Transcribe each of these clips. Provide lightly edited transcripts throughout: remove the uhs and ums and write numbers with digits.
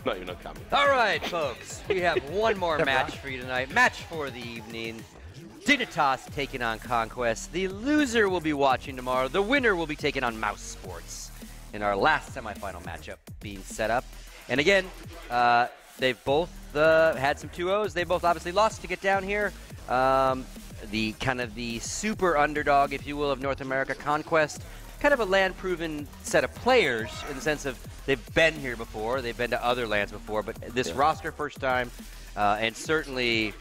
Not even a cameo. All right, folks. We have one more match for you tonight. Match for the evening. Dignitas taking on Conquest. The loser will be watching tomorrow. The winner will be taking on Mouse Sports in our last semifinal matchup being set up. And again, they've both had some 2-0s. They both obviously lost to get down here. The kind of the super underdog, if you will, of North America, Conquest. Kind of a land-proven set of players in the sense of they've been here before. They've been to other lands before, but this roster first time, and certainly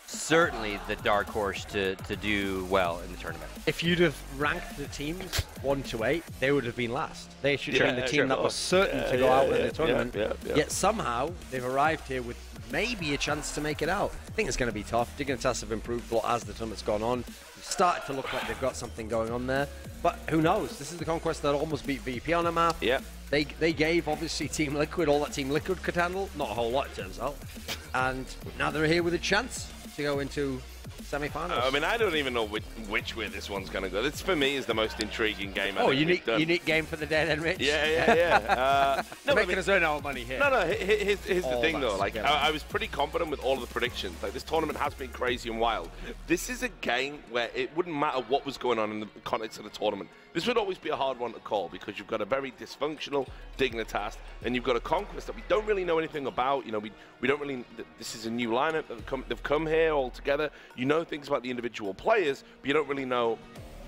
the dark horse to do well in the tournament. If you'd have ranked the teams 1 to 8, they would have been last. They should have been the team that was certain to go out in the tournament. Yet somehow they've arrived here with maybe a chance to make it out. I think it's going to be tough. Dignitas have improved a lot as the tournament's gone on. It's started to look like they've got something going on there. But who knows? This is the Conquest that almost beat VP on a map. Yeah. They gave, obviously, Team Liquid all that Team Liquid could handle. Not a whole lot, it turns out. And now they're here with a chance to go into semi-finals. I mean, I don't even know which way this one's going to go. This, for me, is the most intriguing game I've unique game for the day then, Rich. Yeah. No, making us earn our money here. No, here's the thing, though. Like, I was pretty confident with all of the predictions. Like, this tournament has been crazy and wild. This is a game where it wouldn't matter what was going on in the context of the tournament. This would always be a hard one to call because you've got a very dysfunctional Dignitas and you've got a Conquest that we don't really know anything about. You know, we don't really. This is a new lineup. They've come here all together. You know things about the individual players, but you don't really know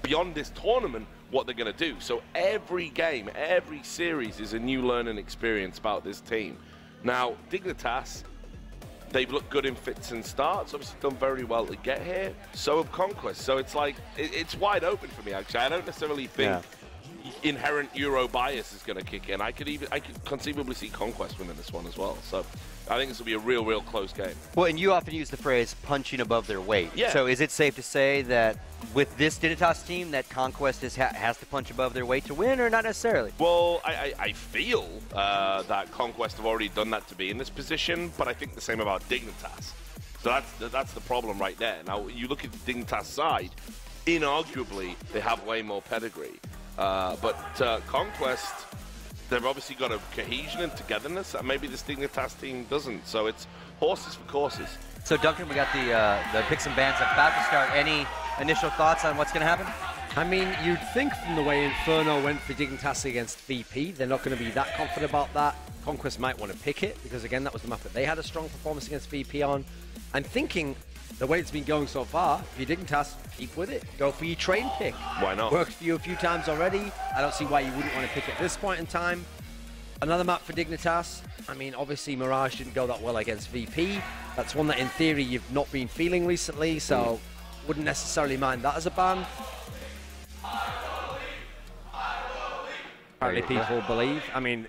beyond this tournament what they're going to do. So every game, every series is a new learning experience about this team. Now, Dignitas, they've looked good in fits and starts, obviously done very well to get here. So have Conquest. So it's like, it's wide open for me, actually. I don't necessarily think inherent Euro bias is going to kick in. I could conceivably see Conquest winning this one as well. So I think this will be a real close game. Well, and you often use the phrase punching above their weight. Yeah. So is it safe to say that with this Dignitas team that Conquest has to punch above their weight to win, or not necessarily? Well, I feel that Conquest have already done that to be in this position, but I think the same about Dignitas. So that's the problem right there. Now, you look at the Dignitas side, inarguably, they have way more pedigree. But Conquest, they've obviously got a cohesion and togetherness that maybe this Dignitas team doesn't. So it's horses for courses. So, Duncan, we got the picks and bans about to start. Any initial thoughts on what's going to happen? I mean, you'd think from the way Inferno went for Dignitas against VP, they're not going to be that confident about that. Conquest might want to pick it, because again, that was the map that they had a strong performance against VP on. I'm thinking, the way it's been going so far, if you're Dignitas, keep with it. Go for your train pick. Why not? Worked for you a few times already. I don't see why you wouldn't want to pick it at this point in time. Another map for Dignitas. I mean, obviously, Mirage didn't go that well against VP. That's one that, in theory, you've not been feeling recently, so wouldn't necessarily mind that as a ban. Apparently, people believe. I mean,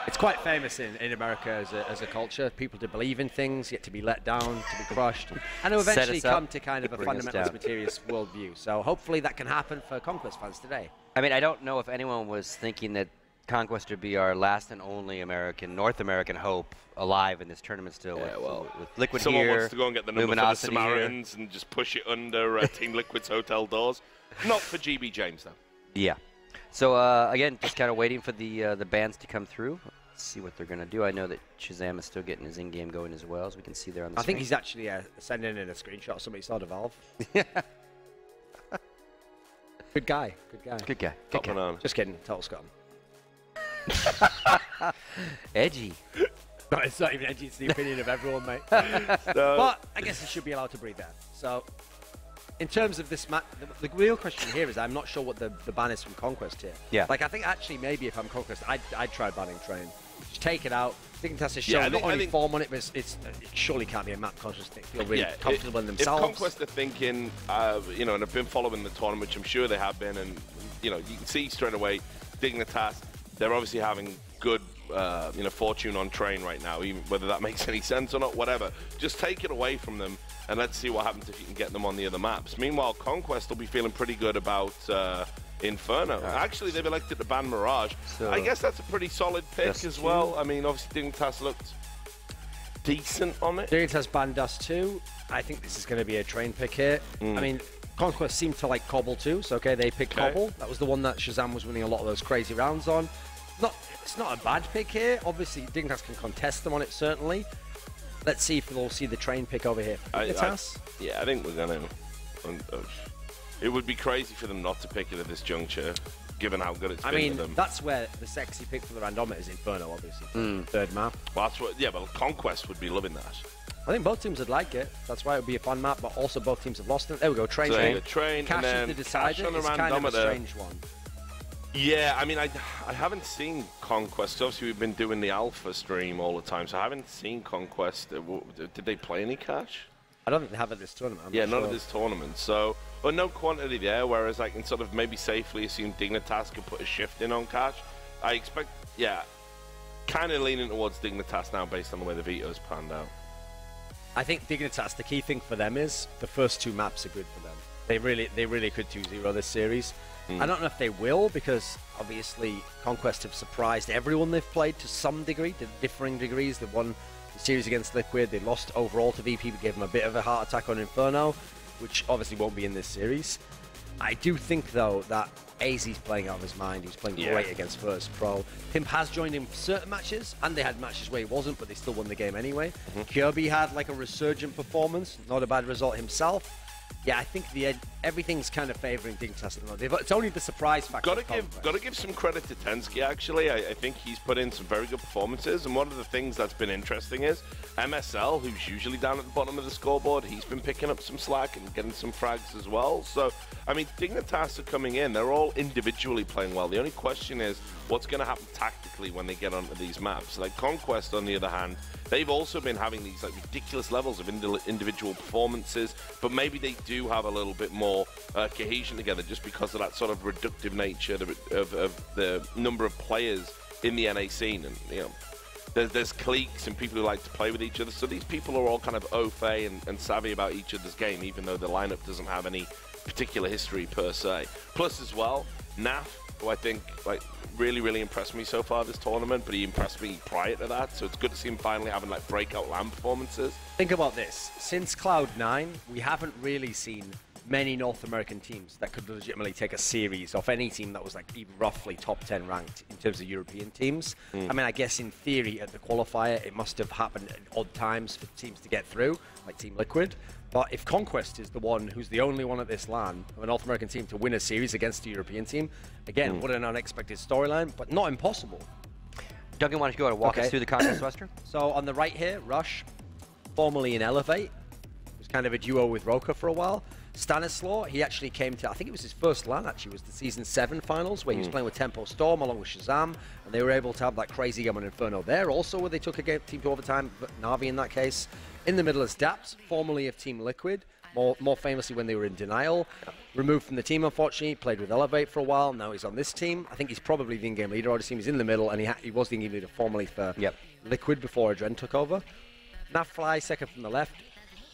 it's quite famous in America as a culture. People to believe in things, yet to be let down, to be crushed, and to eventually come to kind of a fundamentalist materialist worldview. So hopefully that can happen for Conquest fans today. I mean, I don't know if anyone was thinking that Conquest would be our last and only North American hope alive in this tournament still. Yeah, well, with Liquid someone here, wants to go and get the number for the Samaritans and just push it under Team Liquid's hotel doors. Not for GB James, though. Yeah. So, again, just kind of waiting for the bans to come through. Let's see what they're going to do. I know that Shazam is still getting his in-game going as well, as we can see there on the screen. I think he's actually sending in a screenshot of somebody saw the Valve. Good guy. Good guy. Good guy. Good guy. Just kidding. Total scum. Edgy. No, it's not even edgy. It's the opinion of everyone, mate. But I guess he should be allowed to breathe there. So, in terms of this match, the real question here is I'm not sure what the ban is from Conquest here. Yeah. Like, I think actually maybe if I'm Conquest, I'd try banning Train. Just take it out. Dignitas has shown not only form on it, but it surely can't be a map conscious thing. Feel really comfortable in themselves. If Conquest are thinking, you know, and have been following the tournament, which I'm sure they have been, and, you know, you can see straight away, Dignitas, they're obviously having good, you know, fortune on Train right now, even whether that makes any sense or not, whatever. Just take it away from them, and let's see what happens if you can get them on the other maps. Meanwhile, Conquest will be feeling pretty good about Inferno. Actually, they've elected to ban Mirage. So I guess that's a pretty solid pick as well. I mean, obviously, Dignitas looked decent on it. Dignitas banned Dust 2. I think this is going to be a Train pick here. I mean, Conquest seemed to like Cobble too, so okay, they picked Cobble. That was the one that Shazam was winning a lot of those crazy rounds on. it's not a bad pick here. Obviously, Dignitas can contest them on it, certainly. Let's see if we'll see the train pick over here. Dignitas? Yeah, I think we're going to. It would be crazy for them not to pick it at this juncture, given how good it's been for them. That's where the sexy pick for the randometer is Inferno, obviously. Third map. Well, that's what. Yeah, but Conquest would be loving that. I think both teams would like it. That's why it would be a fun map, but also both teams have lost it. There we go, train. So train, Cash and then is the decider. on the It's kind of a strange one. Yeah, I mean, I haven't seen Conquest. Obviously, we've been doing the alpha stream all the time, so I haven't seen Conquest. Did they play any cash? I don't think they have at this tournament. Yeah, none at this tournament. So, but no quantity there, whereas I can sort of maybe safely assume Dignitas could put a shift in on cash. I expect, yeah, kind of leaning towards Dignitas now based on the way the veto's panned out. I think Dignitas, the key thing for them is the first two maps are good for them. They really could 2-0 this series. I don't know if they will, because obviously Conquest have surprised everyone they've played to some degree, to differing degrees. They won the series against Liquid. They lost overall to VP, but gave them a bit of a heart attack on Inferno, which obviously won't be in this series. I do think, though, that AZ's playing out of his mind. He's playing great against First Pro. Pimp has joined in certain matches, and they had matches where he wasn't, but they still won the game anyway. Kirby had like a resurgent performance, not a bad result himself. Yeah, I think everything's kind of favouring Dignitas at the moment. It's only the surprise factor. Got to give some credit to Tensky, actually. I think he's put in some very good performances, and one of the things that's been interesting is MSL, who's usually down at the bottom of the scoreboard, he's been picking up some slack and getting some frags as well. So, I mean, Dignitas are coming in. They're all individually playing well. The only question is what's going to happen tactically when they get onto these maps. Like Conquest, on the other hand, they've also been having these like ridiculous levels of individual performances, but maybe they do have a little bit more cohesion together just because of that sort of reductive nature of the number of players in the NA scene. And, you know, there's cliques and people who like to play with each other. So these people are all kind of au fait and savvy about each other's game, even though the lineup doesn't have any particular history per se. Plus as well, Naf, who I think like really impressed me so far this tournament, but he impressed me prior to that, so it's good to see him finally having like breakout LAN performances. Think about this. Since Cloud9, we haven't really seen many North American teams that could legitimately take a series off any team that was like even roughly top 10 ranked in terms of European teams. I mean, I guess in theory at the qualifier it must have happened at odd times for teams to get through, like Team Liquid. But if Conquest is the one who's the only one at this LAN of a North American team to win a series against a European team, again, what an unexpected storyline, but not impossible. Duncan, why don't you go ahead and walk us through the Conquest Western? So on the right here, Rush, formerly in Elevate, was kind of a duo with Roka for a while. Stanislaw, he actually came to, I think it was his first LAN actually, was the Season 7 finals, where he was playing with Tempo Storm along with Shazam, and they were able to have that crazy game on Inferno there. Also, where they took a team to overtime, but Na'Vi in that case. In the middle is Daps, formerly of Team Liquid, more famously when they were in Denial. Removed from the team, unfortunately, played with Elevate for a while, now he's on this team. I think he's probably the in-game leader. I just team he's in the middle, and he was the in-game leader formerly for Liquid before Adren took over. Nafly, second from the left.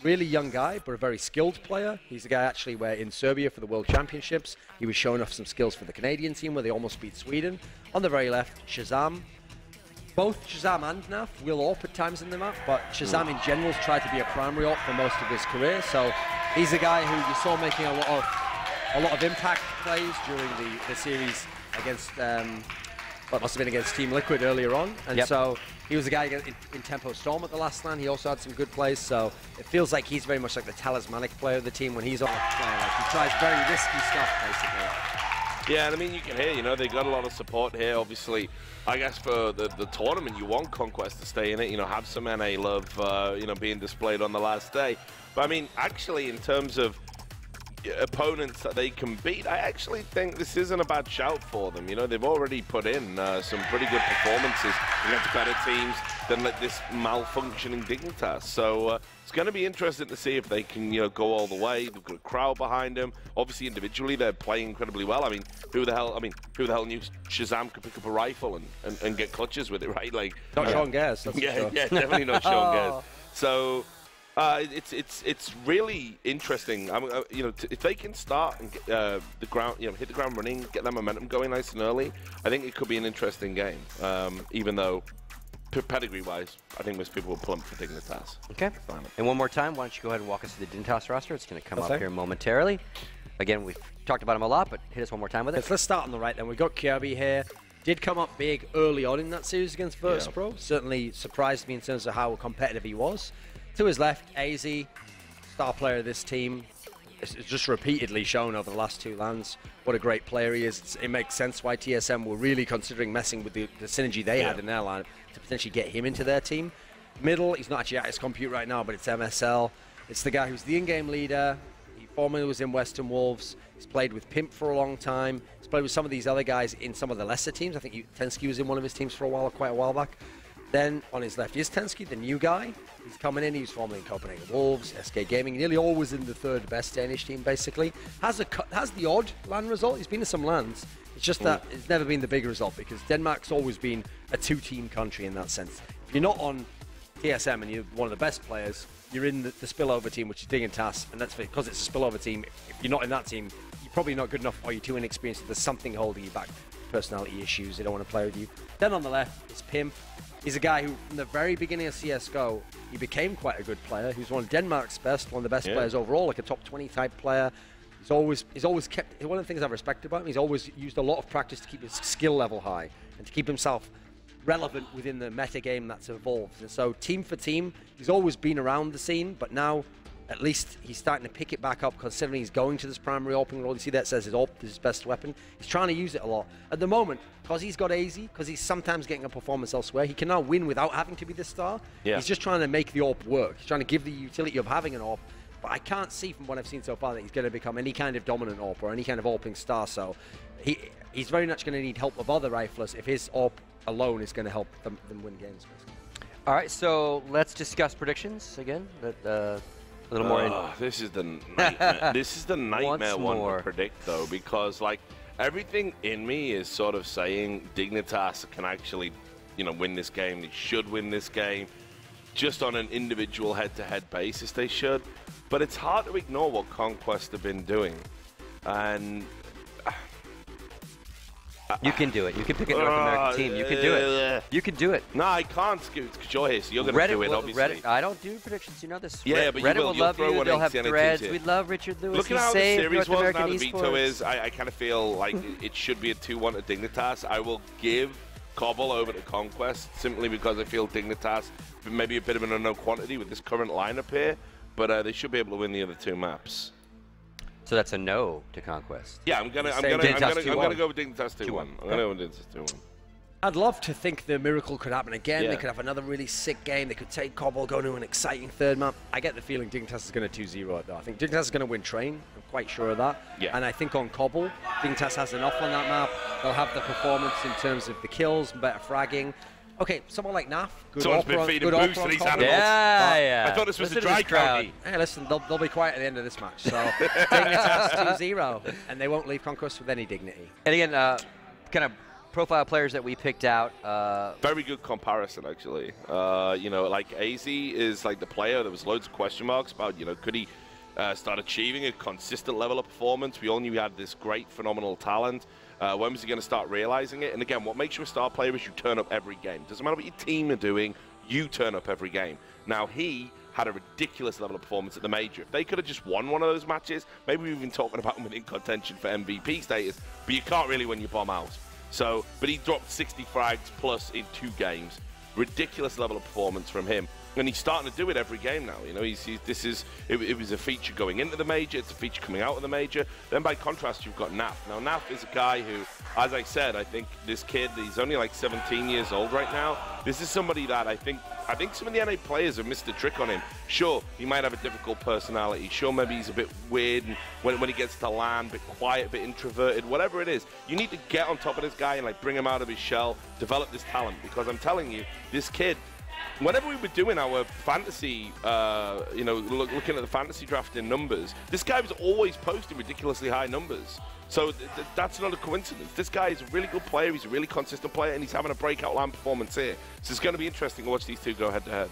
Really young guy, but a very skilled player. He's a guy actually where in Serbia for the World Championships, he was showing off some skills for the Canadian team where they almost beat Sweden. On the very left, Shazam. Both Shazam and Naf will AWP at times in the map, but Shazam in general has tried to be a primary AWP for most of his career. So he's a guy who you saw making a lot of impact plays during the series against what must have been against Team Liquid earlier on. And so he was a guy in Tempo Storm at the last LAN. He also had some good plays, so it feels like he's very much like the talismanic player of the team when he's on the player. Like he tries very risky stuff, basically. Yeah, and I mean, you can hear, you know, they got a lot of support here. Obviously, I guess for the tournament, you want Conquest to stay in it, you know, have some NA love, you know, being displayed on the last day. But I mean, actually, in terms of opponents that they can beat, I actually think this isn't a bad shout for them. You know, they've already put in some pretty good performances against better teams than like this malfunctioning Dignitas. So it's going to be interesting to see if they can, you know, go all the way. They've got a crowd behind them. Obviously, individually, they're playing incredibly well. I mean, who the hell knew Shazam could pick up a rifle and get clutches with it, right? Like, not Sean Gers. Yeah, definitely not Sean Gers. So. It's really interesting. You know, if they can start and get the ground, you know, hit the ground running, get that momentum going nice and early, I think it could be an interesting game. Even though pedigree-wise, I think most people will plump for Dignitas. Okay. And one more time, why don't you go ahead and walk us through the Dignitas roster? It's going to come up here momentarily. Again, we've talked about him a lot, but hit us one more time with it. Let's start on the right then. We've got Kirby here. Did come up big early on in that series against Virtus.pro. Certainly surprised me in terms of how competitive he was. To his left, AZ, star player of this team. It's just repeatedly shown over the last 2 LANs what a great player he is. It makes sense why TSM were really considering messing with the synergy they had in their line to potentially get him into their team. Middle, he's not actually at his compute right now, but it's MSL. It's the guy who's the in-game leader. He formerly was in Western Wolves. He's played with Pimp for a long time. He's played with some of these other guys in some of the lesser teams. I think Tensky was in one of his teams for a while, quite a while back. Then on his left is Tensky, the new guy. He's coming in. He was formerly in Copenhagen Wolves, SK Gaming, nearly always in the 3rd best Danish team, basically. Has the odd LAN result. He's been to some LANs. It's just that it's never been the big result because Denmark's always been a 2-team country in that sense. If you're not on TSM and you're one of the best players, you're in the spillover team, which is Dignitas, and that's because it's a spillover team. If you're not in that team, you're probably not good enough or you're too inexperienced. There's something holding you back. Personality issues, they don't want to play with you. Then on the left is Pimp. He's a guy who, from the very beginning of CSGO, he became quite a good player. He was one of Denmark's best, one of the best players overall, like a top 20 type player. He's always kept, one of the things I've respected about him, he's always used a lot of practice to keep his skill level high and to keep himself relevant within the meta game that's evolved. And so team for team, he's always been around the scene, but now at least he's starting to pick it back up considering he's going to this primary AWPing role. You see that says his AWP is his best weapon. He's trying to use it a lot. At the moment, because he's got AZ, because he's sometimes getting a performance elsewhere, he can now win without having to be the star. He's just trying to make the AWP work. He's trying to give the utility of having an AWP. But I can't see from what I've seen so far that he's going to become any kind of dominant AWP or any kind of AWPing star. So he's very much going to need help of other riflers if his AWP alone is going to help them win games. All right, so let's discuss predictions again. A little more. This is the nightmare. This is the nightmare one to predict, though, because like everything in me is sort of saying Dignitas can actually, win this game. They should win this game. Just on an individual head-to-head basis, they should. But it's hard to ignore what Conquest have been doing, and you can do it. You can pick a North American team. You can do it. You can do it. No, I can't, because you're here, so you're going to do it, obviously. Reddit, I don't do predictions. You know this. Yeah, but Reddit will love you. They'll have threads. We love Richard Lewis. Look at how the series was, now the veto is. I kind of feel like it should be a 2-1 to Dignitas. I will give Cobble over to Conquest simply because I feel Dignitas maybe a bit of an unknown quantity with this current lineup here, but they should be able to win the other 2 maps. So that's a no to Conquest. Yeah, I'm gonna go with Dignitas 2-1. I'm gonna go with Dignitas 2-1. I'd love to think the miracle could happen again. They could have another really sick game. They could take Cobble, go to an exciting 3rd map. I get the feeling Dignitas is going to 2-0 it, though. I think Dignitas is going to win Train. I'm quite sure of that. Yeah. And I think on Cobble, Dignitas has enough on that map. They'll have the performance in terms of the kills, better fragging. Okay, someone like Naf, good Someone's been feeding boost to these animals. Yeah. I thought this was a dry crowd. Hey, listen, they'll be quiet at the end of this match. So Dignitas 2-0, and they won't leave Conquest with any dignity. And again, kind of profile players that we picked out. Very good comparison, actually. Like AZ is like the player. There was loads of question marks about, could he start achieving a consistent level of performance? We all knew he had this great, phenomenal talent. When was he going to start realizing it? And again, what makes you a star player is you turn up every game. Doesn't matter what your team are doing, you turn up every game. Now, he had a ridiculous level of performance at the major. If they could have just won one of those matches, maybe we've been talking about him in contention for MVP status, but you can't really win your bomb out. So, but he dropped 60 frags plus in 2 games. Ridiculous level of performance from him. And he's starting to do it every game now. It was a feature going into the major. It's a feature coming out of the major. Then by contrast, you've got Naf. Now, Naf is a guy who, as I said, I think this kid, he's only like 17 years old right now. This is somebody that I think some of the NA players have missed a trick on him. Sure, he might have a difficult personality. Sure, maybe he's a bit weird and when he gets to LAN, a bit quiet, a bit introverted, whatever it is. You need to get on top of this guy and like bring him out of his shell, develop this talent. Because I'm telling you, this kid, whenever we were doing our fantasy, looking at the fantasy drafting numbers, this guy was always posting ridiculously high numbers. So that's not a coincidence. This guy is a really good player. He's a really consistent player, and he's having a breakout LAN performance here. So it's going to be interesting to watch these 2 go head-to-head.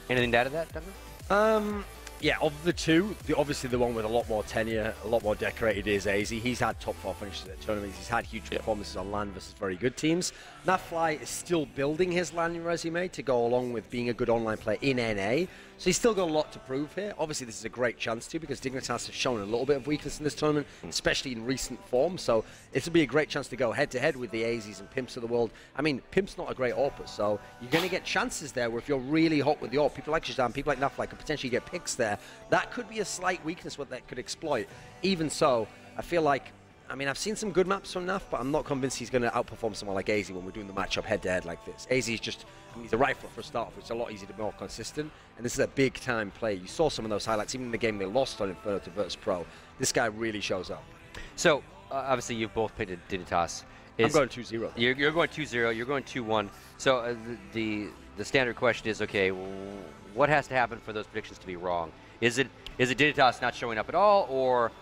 Anything to add to that, Douglas? Yeah, of the two, obviously the one with a lot more tenure, a lot more decorated is AZ. He's had top 4 finishes at tournaments. He's had huge performances on LAN versus very good teams. Nafly is still building his LAN resume to go along with being a good online player in NA. So he's still got a lot to prove here. Obviously, this is a great chance to, because Dignitas has shown a little bit of weakness in this tournament, especially in recent form. So this will be a great chance to go head-to-head with the AZs and Pimps of the world. I mean, Pimp's not a great AWPer, so you're going to get chances there where if you're really hot with the AWP, people like Shazam, people like Nafly could potentially get picks there. That could be a slight weakness what that could exploit. Even so, I feel like, I mean, I've seen some good maps from Naf, but I'm not convinced he's going to outperform someone like AZ when we're doing the matchup head-to-head like this. AZ is just, I mean, he's a rifler for a start, which is a lot easier to be more consistent, and this is a big-time play. You saw some of those highlights, even in the game they lost on Inferno to Virtus Pro. This guy really shows up. So, obviously, you've both picked Dignitas. I'm going 2-0. You're going 2-0, you're going 2-1. So, the standard question is, okay, what has to happen for those predictions to be wrong? Is it Dignitas not showing up at all, or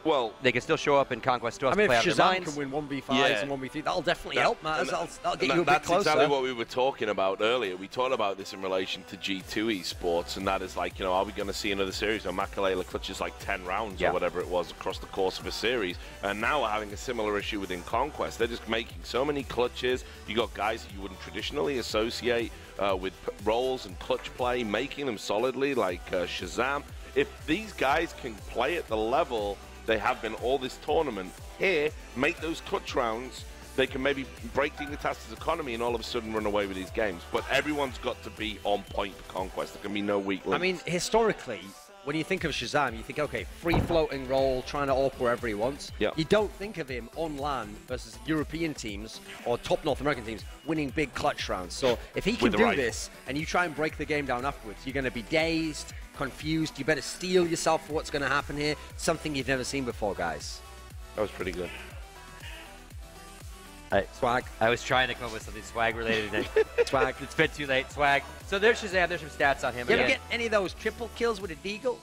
they can still show up in Conquest? Still have to play out if their Shazam minds? can win 1v5s and 1v3, that'll definitely help, man. That'll get you a bit closer. That's exactly what we were talking about earlier. We talked about this in relation to G2 esports, and that is like, you know, are we going to see another series where Makalele clutches like 10 rounds or whatever it was across the course of a series? And now we're having a similar issue within Conquest. They're just making so many clutches. You got guys that you wouldn't traditionally associate with roles and clutch play, making them solidly, like Shazam. If these guys can play at the level they have been all this tournament here, make those clutch rounds, they can maybe break Dignitas' economy and all of a sudden run away with these games. But everyone's got to be on point for Conquest. There can be no weak links. I mean, historically, when you think of Shazam, you think, okay, free-floating role, trying to AWP wherever he wants. Yep. You don't think of him on LAN versus European teams or top North American teams winning big clutch rounds. So if he can do this and you try and break the game down afterwards, you're going to be dazed, confused. You better steel yourself for what's going to happen here. Something you've never seen before, guys. That was pretty good. Swag. I was trying to come up with something swag-related. Swag. It's been too late. Swag. So there's Shazam. There's some stats on him. You ever get any of those triple kills with a deagle?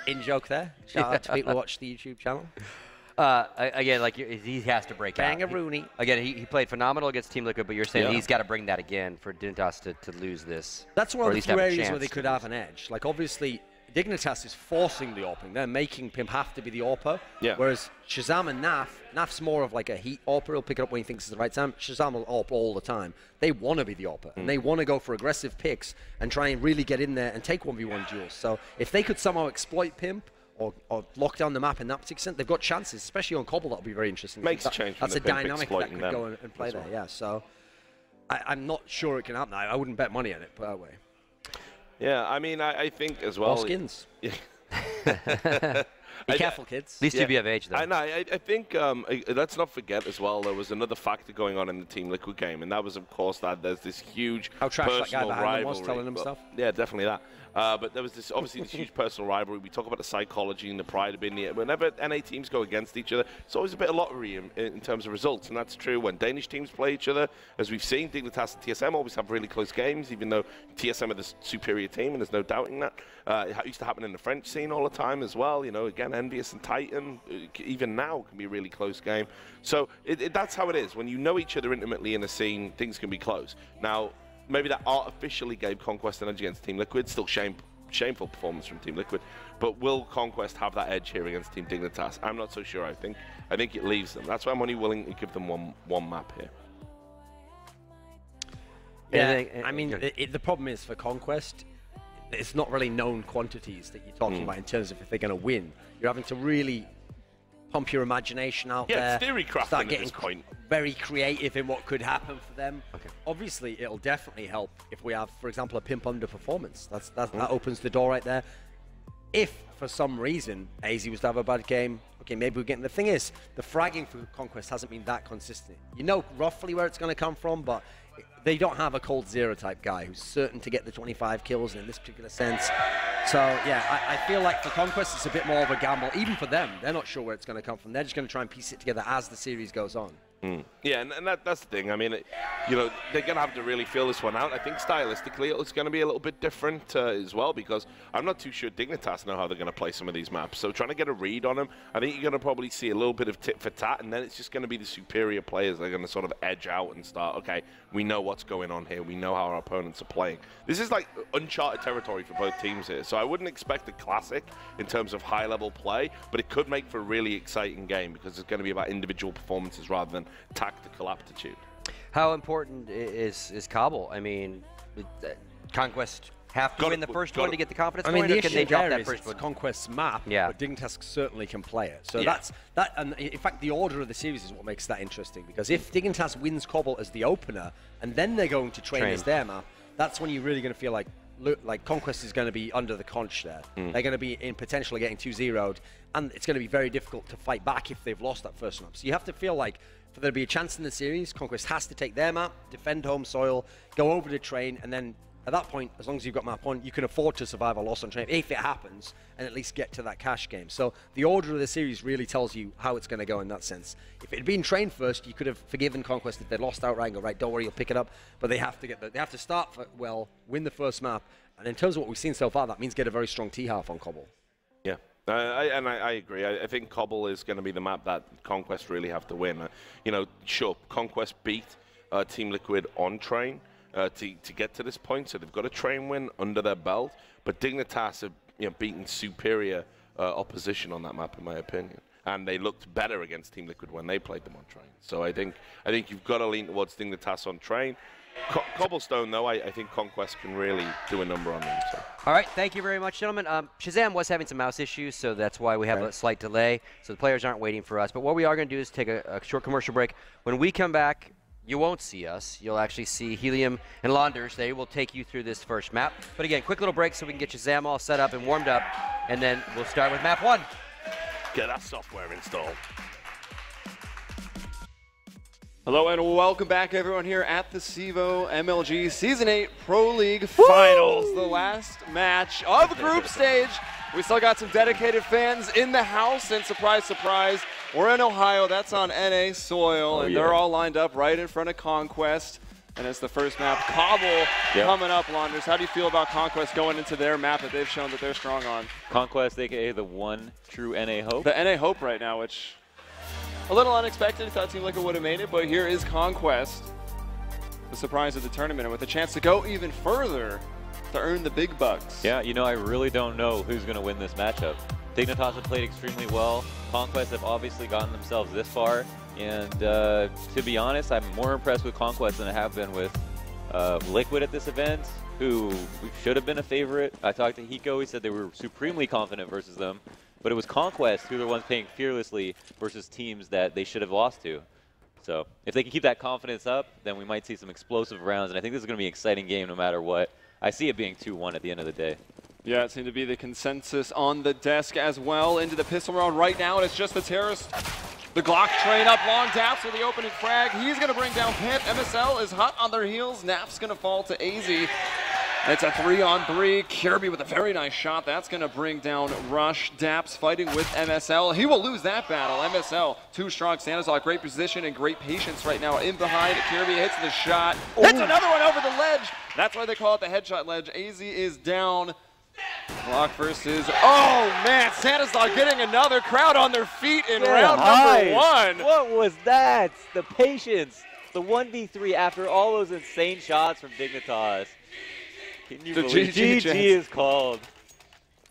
In joke there. Shout out to people who watch the YouTube channel. Again, like he has to break out. Rooney. Again, he played phenomenal against Team Liquid, but you're saying he's got to bring that again for Dignitas to lose this. That's one of the few areas where they could have an edge. Like, obviously, Dignitas is forcing the AWPing. They're making Pimp have to be the AWPer. Yeah. Whereas Shazam and Naf's more of like a heat AWPer. He'll pick it up when he thinks it's the right time. Shazam will AWP all the time. They want to be the AWPer. And they want to go for aggressive picks and try and really get in there and take 1v1 duels. So if they could somehow exploit Pimp or lock down the map in that particular extent, they've got chances, especially on Cobble. That'll be very interesting. Makes a change. That's a dynamic that could go and play there. Yeah, so I'm not sure it can happen. I wouldn't bet money on it, put it that way. Yeah, I mean, I think as well. More skins. Be careful, kids. At least you be of age, though. I think let's not forget as well, there was another factor going on in the Team Liquid game, and that was, of course, that there's this huge personal rivalry. Was telling him stuff. Yeah, definitely that. But there was this obviously this huge personal rivalry. We talk about the psychology and the pride of being here. Whenever NA teams go against each other, it's always a bit of lottery in terms of results, and that's true when Danish teams play each other. As we've seen, Dignitas and TSM always have really close games, even though TSM are the superior team, and there's no doubting that. It used to happen in the French scene all the time as well. You know, again, Envious and Titan, even now, can be a really close game. So that's how it is. When you know each other intimately in a scene, things can be close. Now, maybe that artificially gave Conquest an edge against Team Liquid. Still shameful performance from Team Liquid. But will Conquest have that edge here against Team Dignitas? I'm not so sure. I think it leaves them. That's why I'm only willing to give them one map here. Yeah, I mean, the problem is for Conquest, it's not really known quantities that you're talking about in terms of if they're going to win. You're having to really pump your imagination out there. Yeah, it's theory crafting start at getting this point. Very creative in what could happen for them. Okay. Obviously, it'll definitely help if we have, for example, a Pimp underperformance. That opens the door right there. If, for some reason, AZ was to have a bad game, okay, maybe we're getting... The thing is, the fragging for Conquest hasn't been that consistent. You know roughly where it's going to come from, but they don't have a cold zero type guy who's certain to get the 25 kills in this particular sense. So, yeah, I feel like for Conquest, it's a bit more of a gamble. Even for them, they're not sure where it's going to come from. They're just going to try and piece it together as the series goes on. Yeah, and that's the thing. I mean, you know, they're going to have to really feel this one out. I think stylistically it's going to be a little bit different as well, because I'm not too sure Dignitas know how they're going to play some of these maps. So trying to get a read on them, I think you're going to probably see a little bit of tit for tat, and then it's just going to be the superior players that are going to sort of edge out and start, okay, we know what's going on here. We know how our opponents are playing. This is like uncharted territory for both teams here. So I wouldn't expect a classic in terms of high-level play, but it could make for a really exciting game because it's going to be about individual performances rather than tactical aptitude. How important is Cobble? I mean, Conquest have to win the first one to get the confidence point, or can they drop that first one? Conquest's map, but Dignitas certainly can play it. So that's that, and in fact, the order of the series is what makes that interesting, because if Dignitas wins Cobble as the opener, and then they're going to train as their map, that's when you're really going to feel like Conquest is going to be under the conch there. They're going to be in potentially getting 2-0'd, and it's going to be very difficult to fight back if they've lost that first map. So you have to feel like for there to be a chance in the series, Conquest has to take their map, defend home soil, go over to train, and then at that point, as long as you've got map on, you can afford to survive a loss on train if it happens, and at least get to that cash game. So the order of the series really tells you how it's going to go in that sense. If it had been train first, you could have forgiven Conquest if they lost outright and go, right, don't worry, you'll pick it up. But they have to they have to start well, win the first map, and in terms of what we've seen so far, that means get a very strong T-half on Cobble. Yeah. I agree. I think Cobble is going to be the map that Conquest really have to win. You know, sure, Conquest beat Team Liquid on train to get to this point, so they've got a train win under their belt. But Dignitas have beaten superior opposition on that map, in my opinion, and they looked better against Team Liquid when they played them on train. So I think you've got to lean towards Dignitas on train. Cobblestone, though, I think Conquest can really do a number on them. So. All right, thank you very much, gentlemen. Shazam was having some mouse issues, so that's why we have a slight delay. So the players aren't waiting for us. But what we are going to do is take a short commercial break. When we come back, you won't see us. You'll actually see Helium and Launders. They will take you through this first map. But again, quick little break so we can get Shazam all set up and warmed up, and then we'll start with map 1. Get that software installed. Hello and welcome back, everyone, here at the CEVO MLG Season 8 Pro League Finals. The last match of group stage. We still got some dedicated fans in the house, and surprise, surprise, we're in Ohio. That's on NA soil, and they're all lined up right in front of Conquest. And it's the first map, Cobble, coming up, Launders. How do you feel about Conquest going into their map that they've shown that they're strong on? Conquest, aka the one true NA hope. The NA hope right now, which a little unexpected. Thought Team Liquid would have made it, but here is Conquest, the surprise of the tournament, and with a chance to go even further to earn the big bucks. Yeah, you know, I really don't know who's going to win this matchup. Dignitas have played extremely well. Conquest have obviously gotten themselves this far, and to be honest, I'm more impressed with Conquest than I have been with Liquid at this event, who should have been a favorite. I talked to Hiko, he said they were supremely confident versus them. But it was Conquest who were the ones playing fearlessly versus teams that they should have lost to. So if they can keep that confidence up, then we might see some explosive rounds. And I think this is going to be an exciting game no matter what. I see it being 2-1 at the end of the day. Yeah, it seemed to be the consensus on the desk as well. Into the pistol round right now, and it's just the Terrorist. The Glock train up long. Daps for the opening frag. He's going to bring down Pimp. MSL is hot on their heels. Nap's going to fall to AZ. It's a 3-on-3. Kirby with a very nice shot. That's going to bring down Rush. Daps fighting with MSL. He will lose that battle. MSL, too strong. Sanazal, great position and great patience right now in behind. Kirby hits the shot. Hits another one over the ledge. That's why they call it the headshot ledge. AZ is down. Block versus, oh man, Sanazal getting another crowd on their feet in round number 1. What was that? The patience. The 1v3 after all those insane shots from Dignitas. Can you believe GG is called?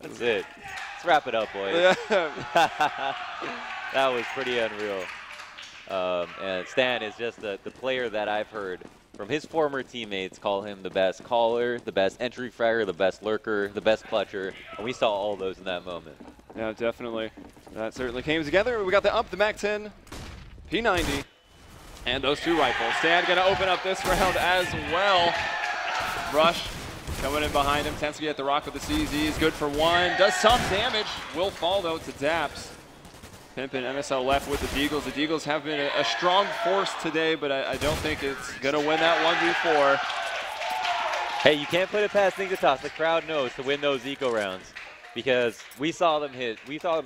That's it. Let's wrap it up, boys. That was pretty unreal. And Stan is just the player that I've heard from his former teammates call him the best caller, the best entry fragger, the best lurker, the best clutcher. And we saw all those in that moment. Yeah, definitely. That certainly came together. We got the MAC-10, P90, and those 2 rifles. Stan going to open up this round as well. Rush coming in behind him. Tensky at the rock with the CZ. Good for 1. Does some damage. Will fall, though, to Daps. Pimpin' MSL left with the Deagles. The Deagles have been a strong force today, but I don't think it's going to win that 1v4. Hey, you can't put it past Dignitas. The crowd knows to win those eco rounds because we saw them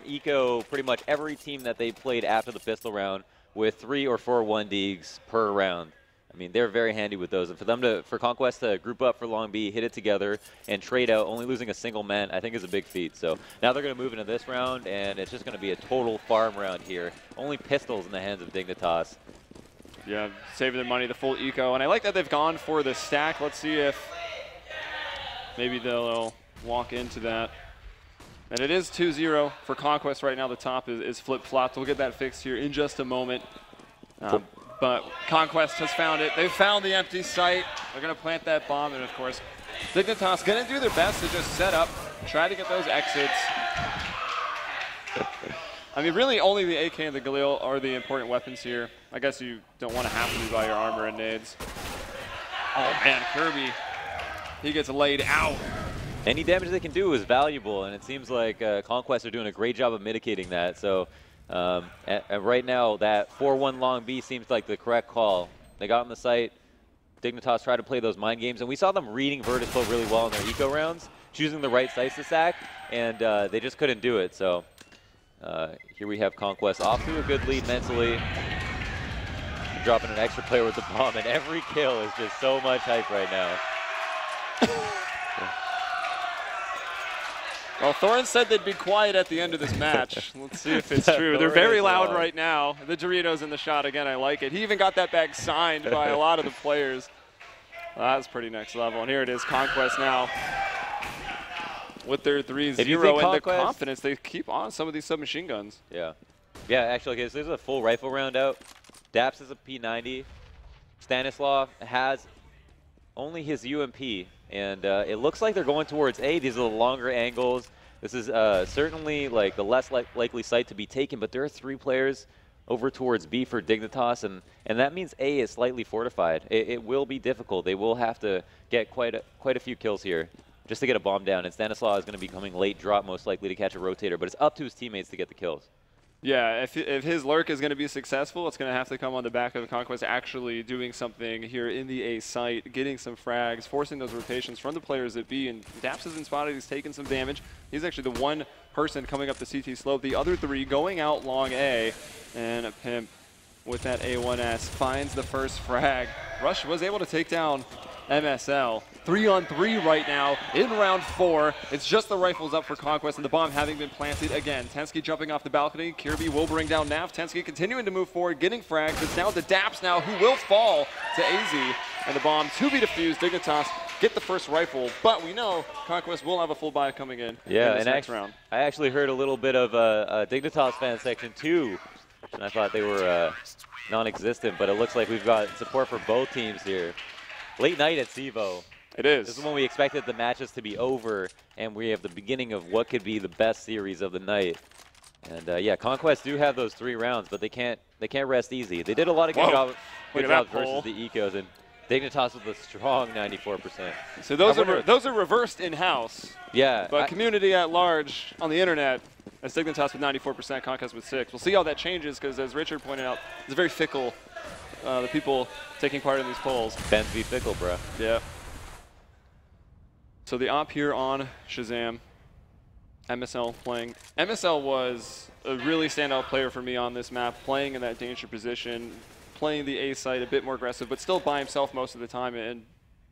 eco pretty much every team that they played after the pistol round. with 3 or 4 1-Digs per round. I mean, they're very handy with those. And for Conquest to group up for long B, hit it together, and trade out, only losing a single man, I think is a big feat. So now they're going to move into this round, and it's just going to be a total farm round here. Only pistols in the hands of Dignitas. Yeah, saving their money, the full eco. And I like that they've gone for the stack. Let's see if maybe they'll walk into that. And it is 2-0 for Conquest right now. The top is flip-flopped. We'll get that fixed here in just a moment. But Conquest has found it. They've found the empty site. They're going to plant that bomb. And, of course, Dignitas going to do their best to just set up, try to get those exits. I mean, really only the AK and the Galil are the important weapons here. I guess you don't want to have to buy your armor and nades. Oh, man, Kirby, he gets laid out. Any damage they can do is valuable, and it seems like Conquest are doing a great job of mitigating that. So right now, that 4-1 long B seems like the correct call. They got on the site. Dignitas tried to play those mind games, and we saw them reading vertical really well in their eco rounds, choosing the right sites to sack, and they just couldn't do it. So here we have Conquest off to a good lead mentally. Dropping an extra player with the bomb, and every kill is just so much hype right now. Well, Thorin said they'd be quiet at the end of this match. Let's see if it's true. They're very loud right now. The Doritos in the shot again. I like it. He even got that bag signed by a lot of the players. Well, that's pretty next level. And here it is, Conquest now with their 3-0 and the confidence they keep on some of these submachine guns. Yeah. Yeah, actually, okay, so there's a full rifle round out. Daps is a P90. Stanislav has only his UMP, and it looks like they're going towards A. These are the longer angles. This is certainly like the less likely site to be taken, but there are 3 players over towards B for Dignitas, and that means A is slightly fortified. It will be difficult. They will have to get quite a few kills here just to get a bomb down, and Stanislav is going to be coming late drop most likely to catch a rotator, but it's up to his teammates to get the kills. Yeah, if his lurk is going to be successful, it's going to have to come on the back of the Conquest actually doing something here in the A site, getting some frags, forcing those rotations from the players at B. And Daps isn't spotted. He's taken some damage. He's actually the one person coming up the CT slope. The other 3 going out long A. And a Pimp with that A1S finds the first frag. Rush was able to take down MSL. 3-on-3 right now in round 4. It's just the rifles up for Conquest and the bomb having been planted again. Tensky jumping off the balcony. Kirby will bring down Nav. Tensky continuing to move forward, getting frags. It's now the Daps now who will fall to AZ. And the bomb to be defused. Dignitas get the first rifle, but we know Conquest will have a full buy coming in this next round. I actually heard a little bit of Dignitas fan section too, and I thought they were non-existent, but it looks like we've got support for both teams here. Late night at CEVO. It is. This is when we expected the matches to be over, and we have the beginning of what could be the best series of the night. And yeah, Conquest do have those 3 rounds, but they can't rest easy. They did a lot of good jobs versus the ecos, and Dignitas with a strong 94%. So those are reversed in-house. Yeah. But community at large on the internet, as Dignitas with 94%, Conquest with 6. We'll see how that changes, because as Richard pointed out, it's very fickle. The people taking part in these polls. Fans be fickle, bro. Yeah. So the op here on Shazam, MSL playing. MSL was a really standout player for me on this map, playing in that danger position, playing the A site a bit more aggressive, but still by himself most of the time and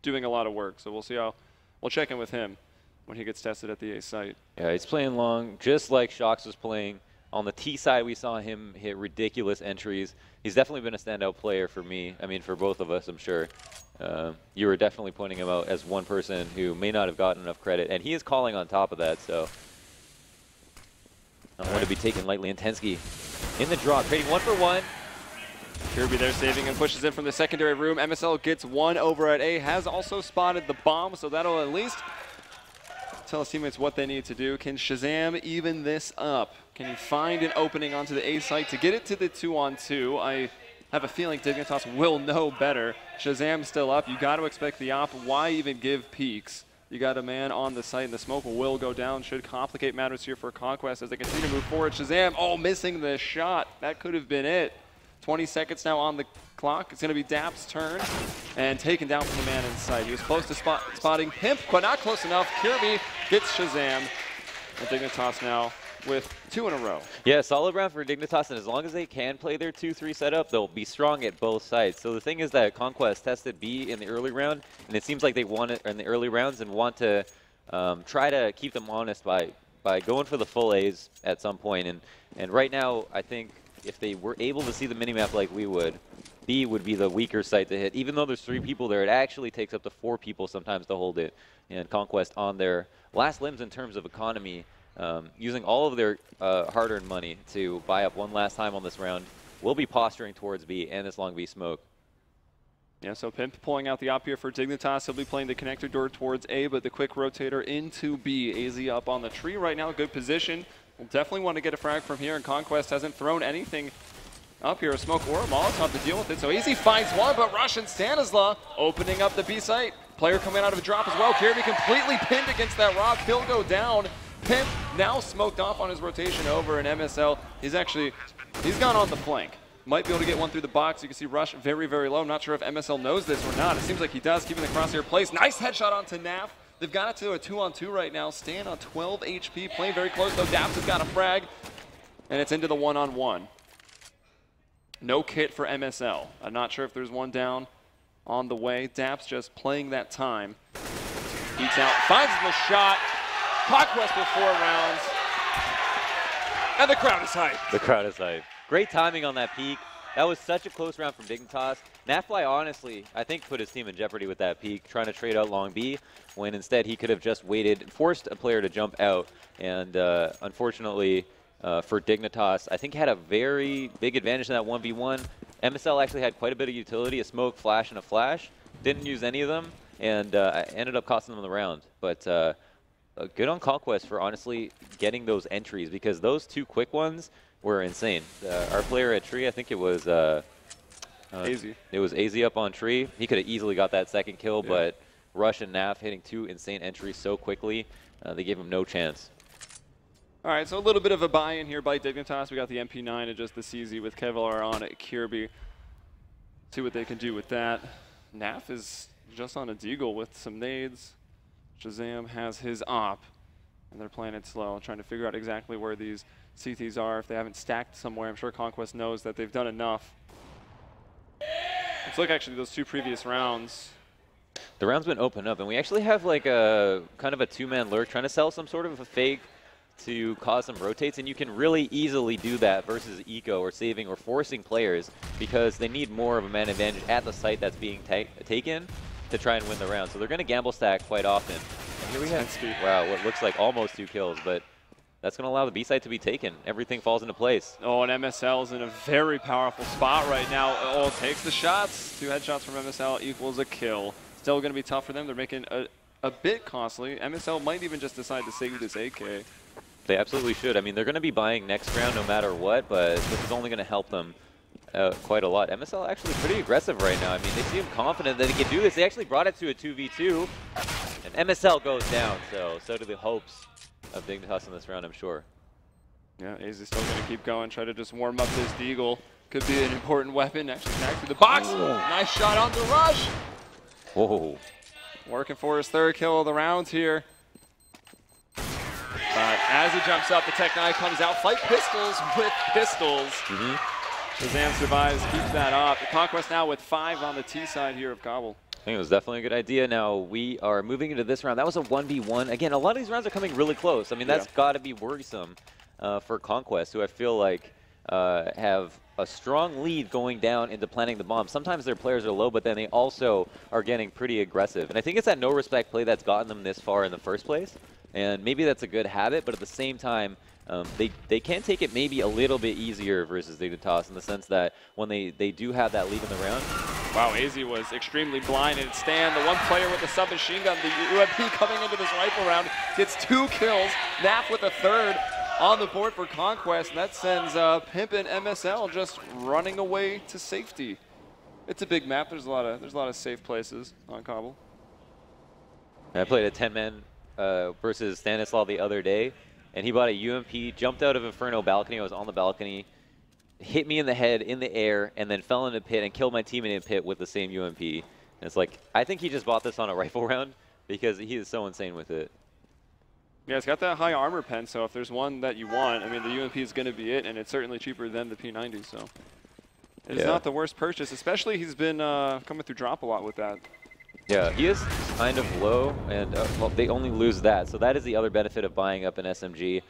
doing a lot of work. So we'll see how, we'll check in with him when he gets tested at the A site. Yeah, he's playing long, just like Shox was playing. On the T side, we saw him hit ridiculous entries. He's definitely been a standout player for me. I mean, for both of us, I'm sure. You were definitely pointing him out as one person who may not have gotten enough credit, and he is calling on top of that, so not going to be taken lightly. And Tensky in the draw, trading 1 for 1. Kirby there saving and pushes in from the secondary room. MSL gets 1 over at A, has also spotted the bomb, so that'll at least tell his teammates what they need to do. Can Shazam even this up? Can he find an opening onto the A site to get it to the 2-on-2? I have a feeling Dignitas will know better. Shazam's still up. You got to expect the op. Why even give peeks? You got a man on the site, and the smoke will go down. Should complicate matters here for Conquest as they continue to move forward. Shazam, missing the shot. That could have been it. 20 seconds now on the clock. It's going to be Dap's turn, and taken down from the man in sight. He was close to spotting Pimp, but not close enough. Kirby gets Shazam, and Dignitas now with 2 in a row. Yeah, solid round for Dignitas, and as long as they can play their 2-3 setup, they'll be strong at both sides. So the thing is that Conquest tested B in the early round, and it seems like they won it in the early rounds and want to try to keep them honest by going for the full A's at some point. And right now, I think if they were able to see the minimap like we would, B would be the weaker site to hit. Even though there's 3 people there, it actually takes up to 4 people sometimes to hold it. And Conquest on their last limbs in terms of economy, using all of their hard-earned money to buy up one last time on this round, will be posturing towards B and this long B smoke. Yeah, so Pimp pulling out the op here for Dignitas. He'll be playing the connector door towards A, but the quick rotator into B. AZ up on the tree right now, good position. We'll definitely want to get a frag from here, and Conquest hasn't thrown anything up here, a smoke or a Molotov to deal with it. So AZ finds one, but Rush and Stanislaw opening up the B site. Player coming out of a drop as well. Kirby completely pinned against that rock. Kill go down. Pimp now smoked off on his rotation over, and MSL, he's gone on the flank. Might be able to get one through the box. You can see Rush very, very low. I'm not sure if MSL knows this or not. It seems like he does, keeping the crosshair placed. Nice headshot onto Naf. They've got it to a 2-on-2 right now. Stan on 12 HP, playing very close though. Daps has got a frag, and it's into the 1-on-1. No kit for MSL. I'm not sure if there's one down on the way. Daps just playing that time. Beats out, finds the shot. Conquest with 4 rounds. And the crowd is hyped. The crowd is hyped. Great timing on that peak. That was such a close round from Dignitas. Nafly, honestly, I think put his team in jeopardy with that peak, trying to trade out long B, when instead he could have just waited, forced a player to jump out. And unfortunately for Dignitas, I think had a very big advantage in that 1v1. MSL actually had quite a bit of utility, a smoke, flash, and a flash. Didn't use any of them, and ended up costing them the round. But good on Conquest for honestly getting those entries, because those 2 quick ones were insane. Our player at tree, I think it was AZ. It was AZ up on tree. He could have easily got that second kill, yeah. But Rush and Naf hitting 2 insane entries so quickly, they gave him no chance. All right, so a little bit of a buy-in here by Dignitas. We got the MP9 and just the CZ with Kevlar on it. Kirby. See what they can do with that. Naf is just on a deagle with some nades. Shazam has his op, and they're playing it slow, trying to figure out exactly where these CTs are. If they haven't stacked somewhere, I'm sure Conquest knows that they've done enough. Let's look actually at those 2 previous rounds. The round's been opened up, and we actually have like a kind of a 2-man lurk trying to sell some sort of a fake to cause some rotates, and you can really easily do that versus eco or saving or forcing players, because they need more of a man advantage at the site that's being taken to try and win the round. So they're going to gamble stack quite often. And here we have, wow, what looks like almost 2 kills, but that's going to allow the B site to be taken. Everything falls into place. Oh, and MSL is in a very powerful spot right now. Oh, takes the shots. 2 headshots from MSL equals a kill. Still going to be tough for them. They're making a bit costly. MSL might even just decide to save this AK. They absolutely should. I mean, they're going to be buying next round no matter what, but this is only going to help them quite a lot. MSL actually pretty aggressive right now. I mean, they seem confident that they can do this. They actually brought it to a 2v2, and MSL goes down, so do the hopes of Dignitas in this round, I'm sure. Yeah, AZ is still going to keep going, try to just warm up this deagle. Could be an important weapon. Actually back through the box. Ooh. Nice shot onto Rush. Whoa. Working for his 3rd kill of the round here. But as he jumps up, the Tech-9 comes out. Fight pistols with pistols. Shazam survives, keeps that up. The Conquest now with 5 on the T side here of Kabul. I think it was definitely a good idea. Now we are moving into this round. That was a 1v1. Again, a lot of these rounds are coming really close. I mean, that's got to be worrisome for Conquest, who I feel like have a strong lead going down into planting the bomb. Sometimes their players are low, but then they also are getting pretty aggressive. And I think it's that no-respect play that's gotten them this far in the first place. And maybe that's a good habit, but at the same time, they can take it maybe a little bit easier versus Dignitas in the sense that when they do have that lead in the round. Wow, AZ was extremely blind, and Stan, the one player with the submachine gun, the UMP coming into this rifle round, gets 2 kills. Naf with a 3rd on the board for Conquest, and that sends Pimp and MSL just running away to safety. It's a big map. There's a lot of safe places on Kabul. I played a 10-man versus Stanislaw the other day, and he bought a UMP, jumped out of Inferno balcony. I was on the balcony, hit me in the head in the air, and then fell into pit and killed my teammate in pit with the same UMP. And it's like, I think he just bought this on a rifle round because he is so insane with it. Yeah, it's got that high armor pen, so if there's one that you want, I mean, the UMP is going to be it, and it's certainly cheaper than the P90, so it's not the worst purchase, especially he's been coming through drop a lot with that. Yeah, he is kind of low, and well, they only lose that, so that is the other benefit of buying up an SMG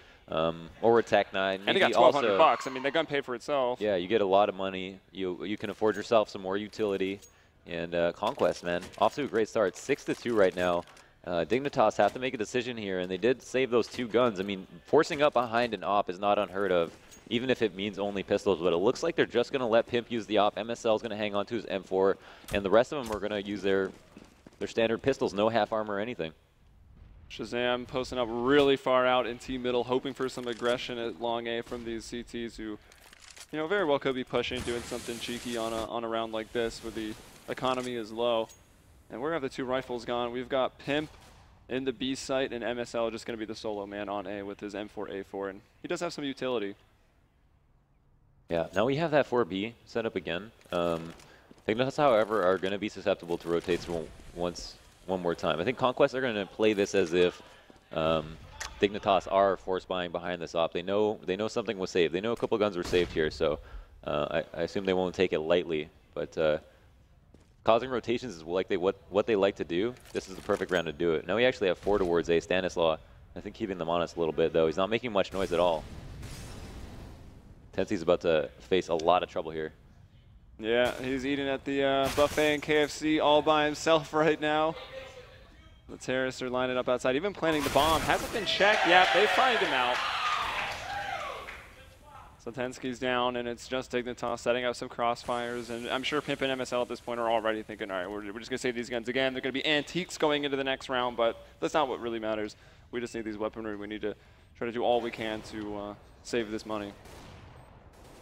or a Tech 9. And he got $1,200. I mean, the gun paid for itself. Yeah, you get a lot of money. You can afford yourself some more utility. And Conquest, man, off to a great start. 6-2 right now. Dignitas have to make a decision here, and they did save those 2 guns. I mean, forcing up behind an op is not unheard of, even if it means only pistols. But it looks like they're just going to let Pimp use the op. MSL is going to hang on to his M4, and the rest of them are going to use their standard pistols, no half armor or anything. Shazam posting up really far out in T middle, hoping for some aggression at long A from these CTs who, you know, very well could be pushing, doing something cheeky on a round like this where the economy is low. And where have the 2 rifles gone? We've got Pimp in the B site, and MSL just going to be the solo man on A with his M4A4, and he does have some utility. Yeah, now we have that 4B set up again. Dignitas, however, are going to be susceptible to rotates one more time. I think Conquest are going to play this as if Dignitas are force buying behind this op. They know something was saved. They know a couple guns were saved here, so I assume they won't take it lightly. But causing rotations is what they like to do. This is the perfect round to do it. Now we actually have 4 towards A. Stanislaw, I think, keeping them honest a little bit, though. He's not making much noise at all. Tensy's about to face a lot of trouble here. Yeah, he's eating at the buffet and KFC all by himself right now. The terrorists are lining up outside, even planting the bomb. Hasn't been checked yet. They find him out. So Tensky's down, and it's just Dignitas setting up some crossfires. And I'm sure Pimp and MSL at this point are already thinking, all right, we're just going to save these guns again. They're going to be antiques going into the next round, but that's not what really matters. We just need these weaponry. We need to try to do all we can to save this money.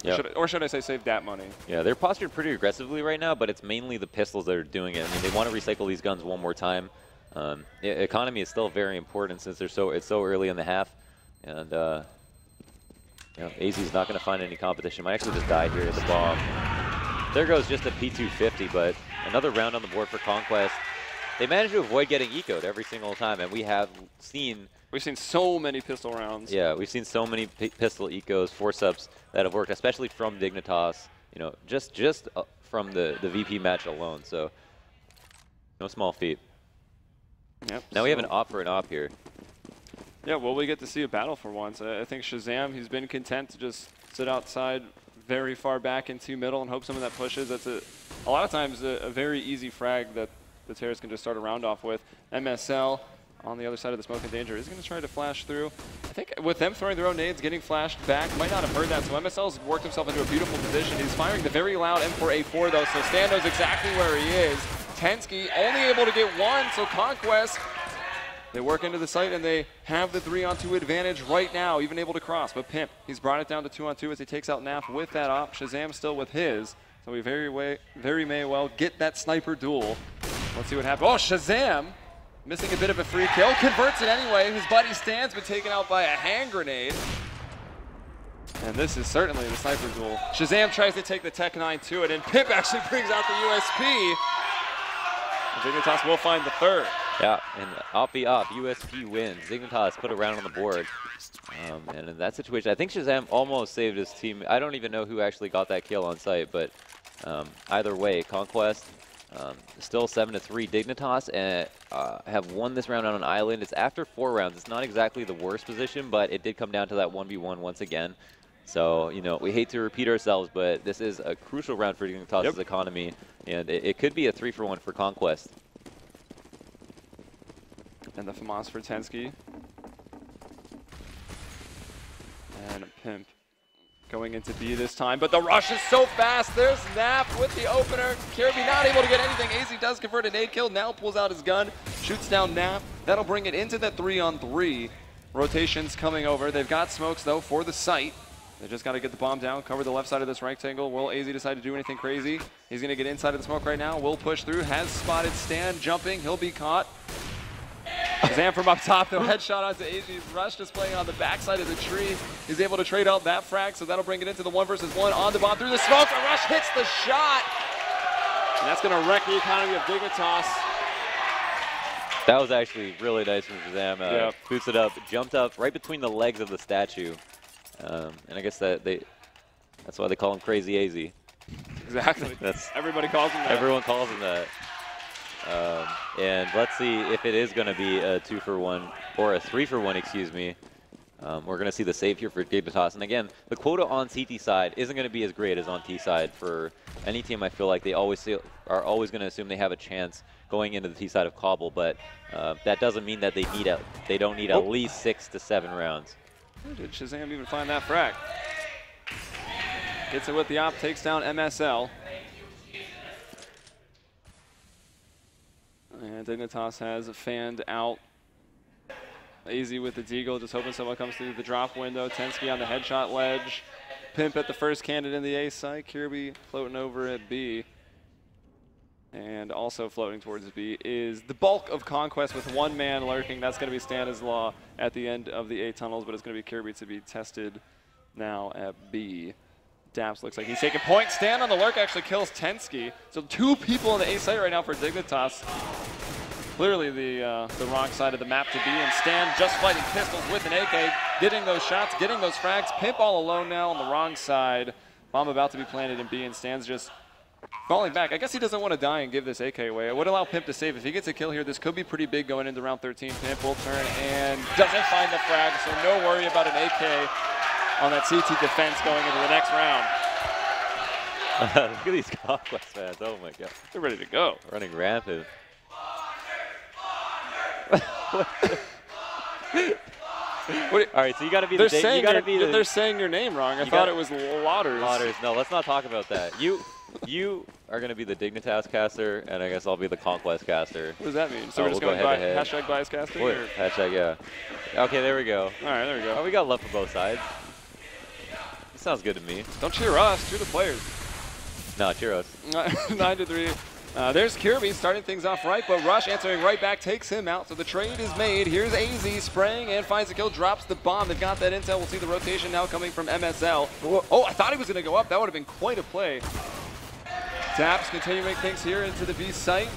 Yep. Or should I say save that money? Yeah, they're postured pretty aggressively right now, but it's mainly the pistols that are doing it. I mean, they want to recycle these guns one more time. Economy is still very important since it's so early in the half. And AZ's not going to find any competition. Might actually just die here at the bomb. There goes just a P250, but another round on the board for Conquest. They managed to avoid getting eco'd every single time, and we've seen so many pistol rounds. Yeah, we've seen so many pistol ecos, force-ups that have worked, especially from Dignitas, you know, just from the VP match alone. So, no small feat. Yep. Now we have an op for an op here. Yeah, well, we get to see a battle for once. I think Shazam, he's been content to just sit outside very far back into middle and hope some of that pushes. That's a lot of times a very easy frag that the terrorists can just start a round off with. MSL on the other side of the smoke and danger is going to try to flash through. I think with them throwing their own nades, getting flashed back, might not have heard that. So MSL's worked himself into a beautiful position. He's firing the very loud M4A4 though, so Stan knows exactly where he is. Tensky only able to get 1, so Conquest, they work into the site and they have the 3-on-2 advantage right now, even able to cross. But Pimp, he's brought it down to 2-on-2 as he takes out Naf with that op. Shazam still with his. So we very may well get that sniper duel. Let's see what happens. Oh, Shazam! Missing a bit of a free kill, converts it anyway. His buddy Stan's been taken out by a hand grenade. And this is certainly the sniper duel. Shazam tries to take the Tech 9 to it, and Pimp actually brings out the USP. Dignitas will find the 3rd. Yeah, and op the op, USP wins. Dignitas put a round on the board. And in that situation, I think Shazam almost saved his team. I don't even know who actually got that kill on site, but either way, Conquest still 7-3. Dignitas have won this round on an island. It's after 4 rounds. It's not exactly the worst position, but it did come down to that 1v1 once again. So, you know, we hate to repeat ourselves, but this is a crucial round for Dignitas' economy, and it could be a 3-for-1 for Conquest. And the FAMAS for Tensky. And Pimp going into B this time, but the rush is so fast. There's Nap with the opener. Kirby not able to get anything. AZ does convert a nade kill. Now pulls out his gun, shoots down Nap. That'll bring it into that 3-on-3. Rotations coming over. They've got smokes, though, for the site. They just got to get the bomb down, cover the left side of this rectangle. Will AZ decide to do anything crazy? He's going to get inside of the smoke right now. Will push through. Has spotted Stan jumping. He'll be caught. Zam from up top, though, headshot onto AZ's rush, just playing on the backside of the tree. He's able to trade out that frag, so that'll bring it into the 1-versus-1 on the bomb through the smoke. The rush hits the shot, and that's going to wreck the economy of Dignitas. That was actually really nice from Shazam. Boots it up, jumped up right between the legs of the statue. And I guess that's why they call him Crazy AZ. Exactly. Everybody calls him that. Everyone calls him that. And let's see if it is going to be a 2-for-1 or a 3-for-1, excuse me. We're going to see the save here for Dignitas. And again, the quota on CT side isn't going to be as great as on T side for any team. I feel like they are always going to assume they have a chance going into the T side of Cobble, but that doesn't mean that they don't need at least 6 to 7 rounds. Where did Shazam even find that frag? Gets it with the op, takes down MSL. And Dignitas has fanned out AZ with the Deagle, just hoping someone comes through the drop window. Tensky on the headshot ledge. Pimp at the first candidate in the A site. Kirby floating over at B. And also floating towards B is the bulk of Conquest with one man lurking. That's going to be Stanislaw at the end of the A tunnels, but it's going to be Kirby to be tested now at B. Daps looks like he's taking point. Stan on the lurk actually kills Tensky. So 2 people on the A site right now for Dignitas. Clearly the wrong side of the map to be, and Stan just fighting pistols with an AK, getting those shots, getting those frags. Pimp all alone now on the wrong side. Bomb about to be planted in B, and Stan's just falling back. I guess he doesn't want to die and give this AK away. It would allow Pimp to save. If he gets a kill here, this could be pretty big going into round 13. Pimp will turn and doesn't find the frag, so no worry about an AK on that CT defense going into the next round. Look at these Conquest fans. Oh my god. They're ready to go. Running rampant. All right, so you got to be they're saying your name wrong. I thought it was Lauders. Lauders. No, let's not talk about that. You are going to be the Dignitas caster, and I guess I'll be the Conquest caster. What does that mean? So we're just going by hashtag bias casting? Hashtag, yeah. Okay, there we go. All right, there we go. Oh, we got love for both sides. This sounds good to me. Don't cheer us. Cheer the players. No, cheer us. 9-3. There's Kirby starting things off right, but Rush answering right back takes him out, so the trade is made. Here's AZ spraying and finds a kill, drops the bomb. They've got that intel. We'll see the rotation now coming from MSL. Oh, I thought he was going to go up. That would have been quite a play. Daps continuing things here into the B site.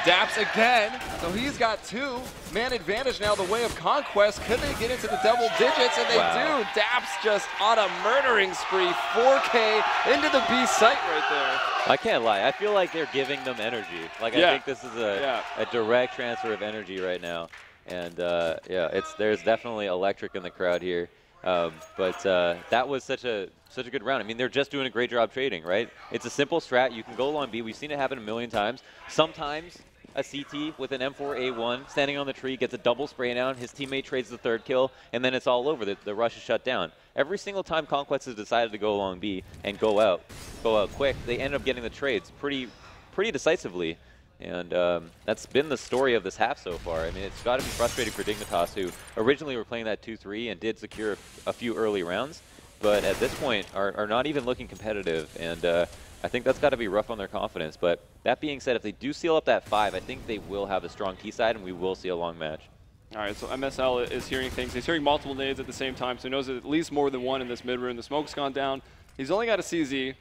Daps again, so he's got 2. Man advantage now the way of Conquest. Could they get into the double digits? And they do. Daps just on a murdering spree. 4K into the B site right there. I can't lie. I feel like they're giving them energy. Like, I think this is a direct transfer of energy right now. And, there's definitely electric in the crowd here. But that was such a good round. I mean, they're just doing a great job trading, right? It's a simple strat. You can go along B. We've seen it happen a million times. Sometimes a CT with an M4A1 standing on the tree gets a double spray down. His teammate trades the 3rd kill, and then it's all over. The rush is shut down. Every single time Conquest has decided to go along B and go out quick, they end up getting the trades pretty decisively. And that's been the story of this half so far. I mean, it's got to be frustrating for Dignitas, who originally were playing that 2-3 and did secure a few early rounds, but at this point are not even looking competitive. And I think that's got to be rough on their confidence. But that being said, if they do seal up that 5, I think they will have a strong T side, and we will see a long match. All right, so MSL is hearing things. He's hearing multiple nades at the same time, so he knows at least more than one in this mid room. The smoke's gone down. He's only got a CZ,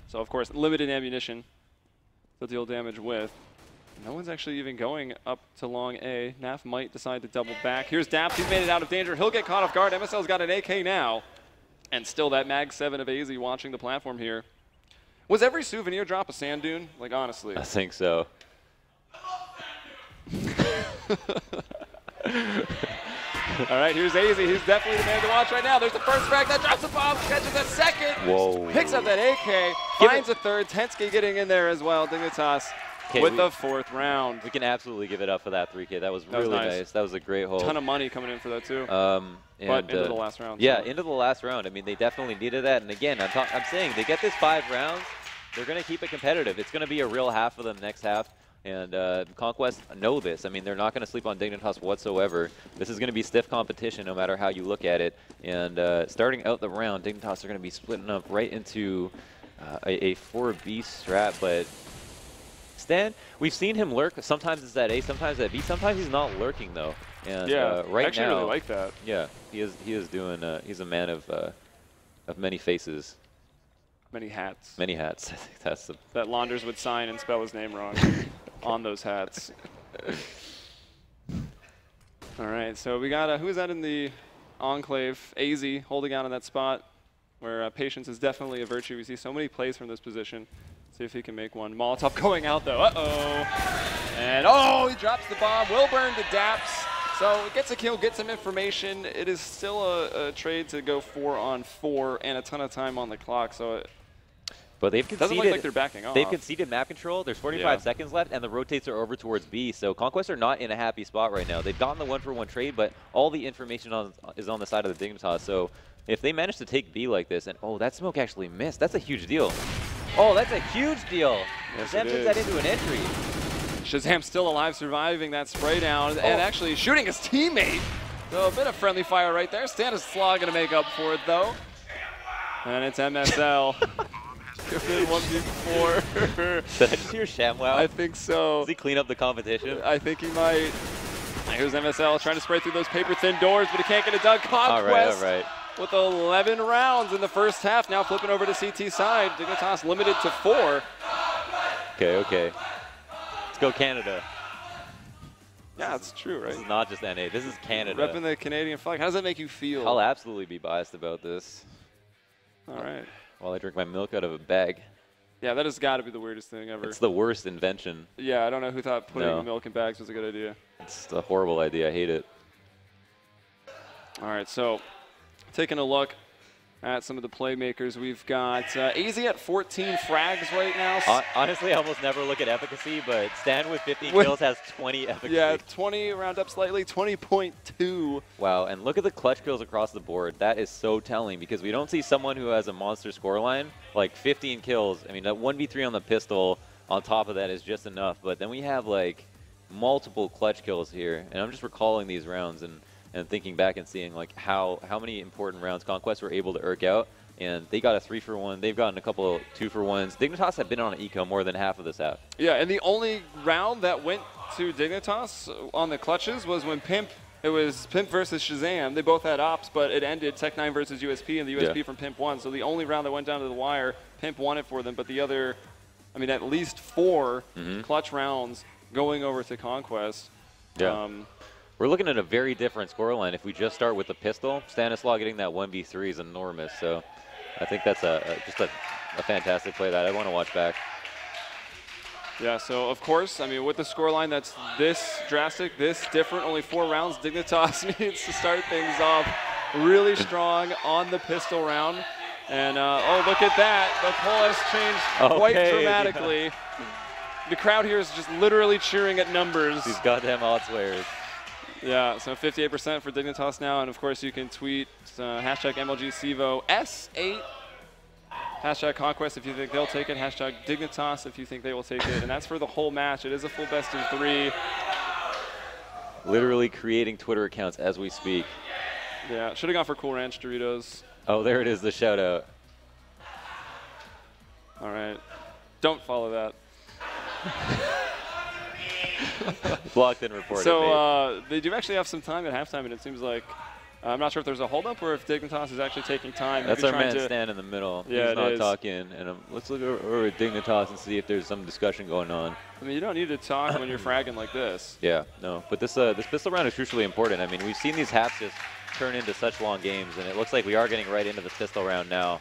so of course limited ammunition to deal damage with. No one's actually even going up to long A. Naf might decide to double back. Here's Daps. He's made it out of danger. He'll get caught off guard. MSL's got an AK now. And still that Mag 7 of AZ watching the platform here. Was every souvenir drop a sand dune? Like, honestly. I think so. All right, here's AZ. He's definitely the man to watch right now. There's the first frag that drops the bomb, catches a second. Whoa. Picks up that AK, finds a 3rd. Tensky getting in there as well. Dignitas with the 4th round. We can absolutely give it up for that 3K. That was really nice. That was a great hold. Ton of money coming in for that too. But into the last round. Yeah, into the last round. I mean, they definitely needed that. And again, I'm saying they get this 5 rounds, they're going to keep it competitive. It's going to be a real half of them next half. And Conquest know this. I mean, they're not going to sleep on Dignitas whatsoever. This is going to be stiff competition no matter how you look at it. And starting out the round, Dignitas are going to be splitting up right into a 4B strat. But Stan, we've seen him lurk. Sometimes it's at A, sometimes at B. Sometimes he's not lurking, though. And right actually now, really like that. Yeah, he is doing. He's a man of many faces. Many hats. Many hats. I think that's the... That Launders would sign and spell his name wrong on those hats. All right, so we got, who is that in the Enclave? AZ holding out on that spot where patience is definitely a virtue. We see so many plays from this position. See if he can make one. Molotov going out though, And he drops the bomb. Will burn the daps. So it gets a kill, gets some information. It is still a trade to go 4-on-4 and a ton of time on the clock. So but they've conceded. Doesn't look like they're backing off. They've conceded map control. There's 45 seconds left, and the rotates are over towards B. So Conquest are not in a happy spot right now. They've gotten the 1-for-1 trade, but all the information is on the side of the Dignitas. So if they manage to take B like this, and that smoke actually missed. That's a huge deal. Oh, that's a huge deal. Yes, that puts that into an entry. Shazam still alive, surviving that spray down, and actually shooting his teammate. So a bit of friendly fire right there. Stanislaw going to make up for it, though. And it's MSL. Good 1v4. Did I just hear ShamWow? I think so. Does he clean up the competition? I think he might. Here's MSL trying to spray through those paper-thin doors, but he can't get it done. Conquest all right. with 11 rounds in the first half. Now flipping over to CT side. Dignitas limited to 4. Okay. Let's go Canada. Yeah, it's true, right? This is not just NA. This is Canada. Repping the Canadian flag. How does that make you feel? I'll absolutely be biased about this. All right. While I drink my milk out of a bag. Yeah, that has got to be the weirdest thing ever. It's the worst invention. Yeah, I don't know who thought putting milk in bags was a good idea. It's a horrible idea. I hate it. All right, so taking a look at some of the playmakers, we've got AZ at 14 frags right now. Honestly, I almost never look at efficacy, but Stan with 15 kills has 20 efficacy. Yeah, 20, round up slightly, 20.2. Wow, and look at the clutch kills across the board. That is so telling because we don't see someone who has a monster scoreline, like 15 kills. I mean, that 1v3 on the pistol on top of that is just enough, but then we have like multiple clutch kills here, and I'm just recalling these rounds and thinking back and seeing like how many important rounds Conquest were able to irk out, and they got a 3-for-1. They've gotten a couple of 2-for-1s. Dignitas have been on an eco more than half of this half. Yeah, and the only round that went to Dignitas on the clutches was when it was Pimp versus Shazam. They both had ops, but it ended Tech9 versus USP, and the USP from Pimp won. So the only round that went down to the wire, Pimp won it for them, but the other, I mean, at least 4 clutch rounds going over to Conquest. Yeah. We're looking at a very different scoreline. If we just start with the pistol, Stanislaw getting that 1v3 is enormous. So I think that's just a fantastic play that I want to watch back. Yeah, so of course, I mean, with the scoreline that's this drastic, this different, only 4 rounds, Dignitas needs to start things off really strong on the pistol round. And, oh, look at that. The poll has changed quite dramatically. Yeah. The crowd here is just literally cheering at numbers. These goddamn odds players. Yeah, so 58% for Dignitas now, and of course you can tweet hashtag MLG CEVO S8, hashtag Conquest if you think they'll take it, hashtag Dignitas if you think they will take it, and that's for the whole match. It is a full best of 3. Literally creating Twitter accounts as we speak. Yeah, should have gone for Cool Ranch Doritos. Oh, there it is, the shout out. All right, don't follow that. Blocked and reported. So they do actually have some time at halftime, and it seems like I'm not sure if there's a holdup or if Dignitas is actually taking time. That's our man Stan in the middle. Yeah, he's not talking. And let's look over at Dignitas and see if there's some discussion going on. I mean, you don't need to talk when you're fragging like this. Yeah, no. But this pistol round is crucially important. I mean, we've seen these halves just turn into such long games, and it looks like we are getting right into the pistol round now.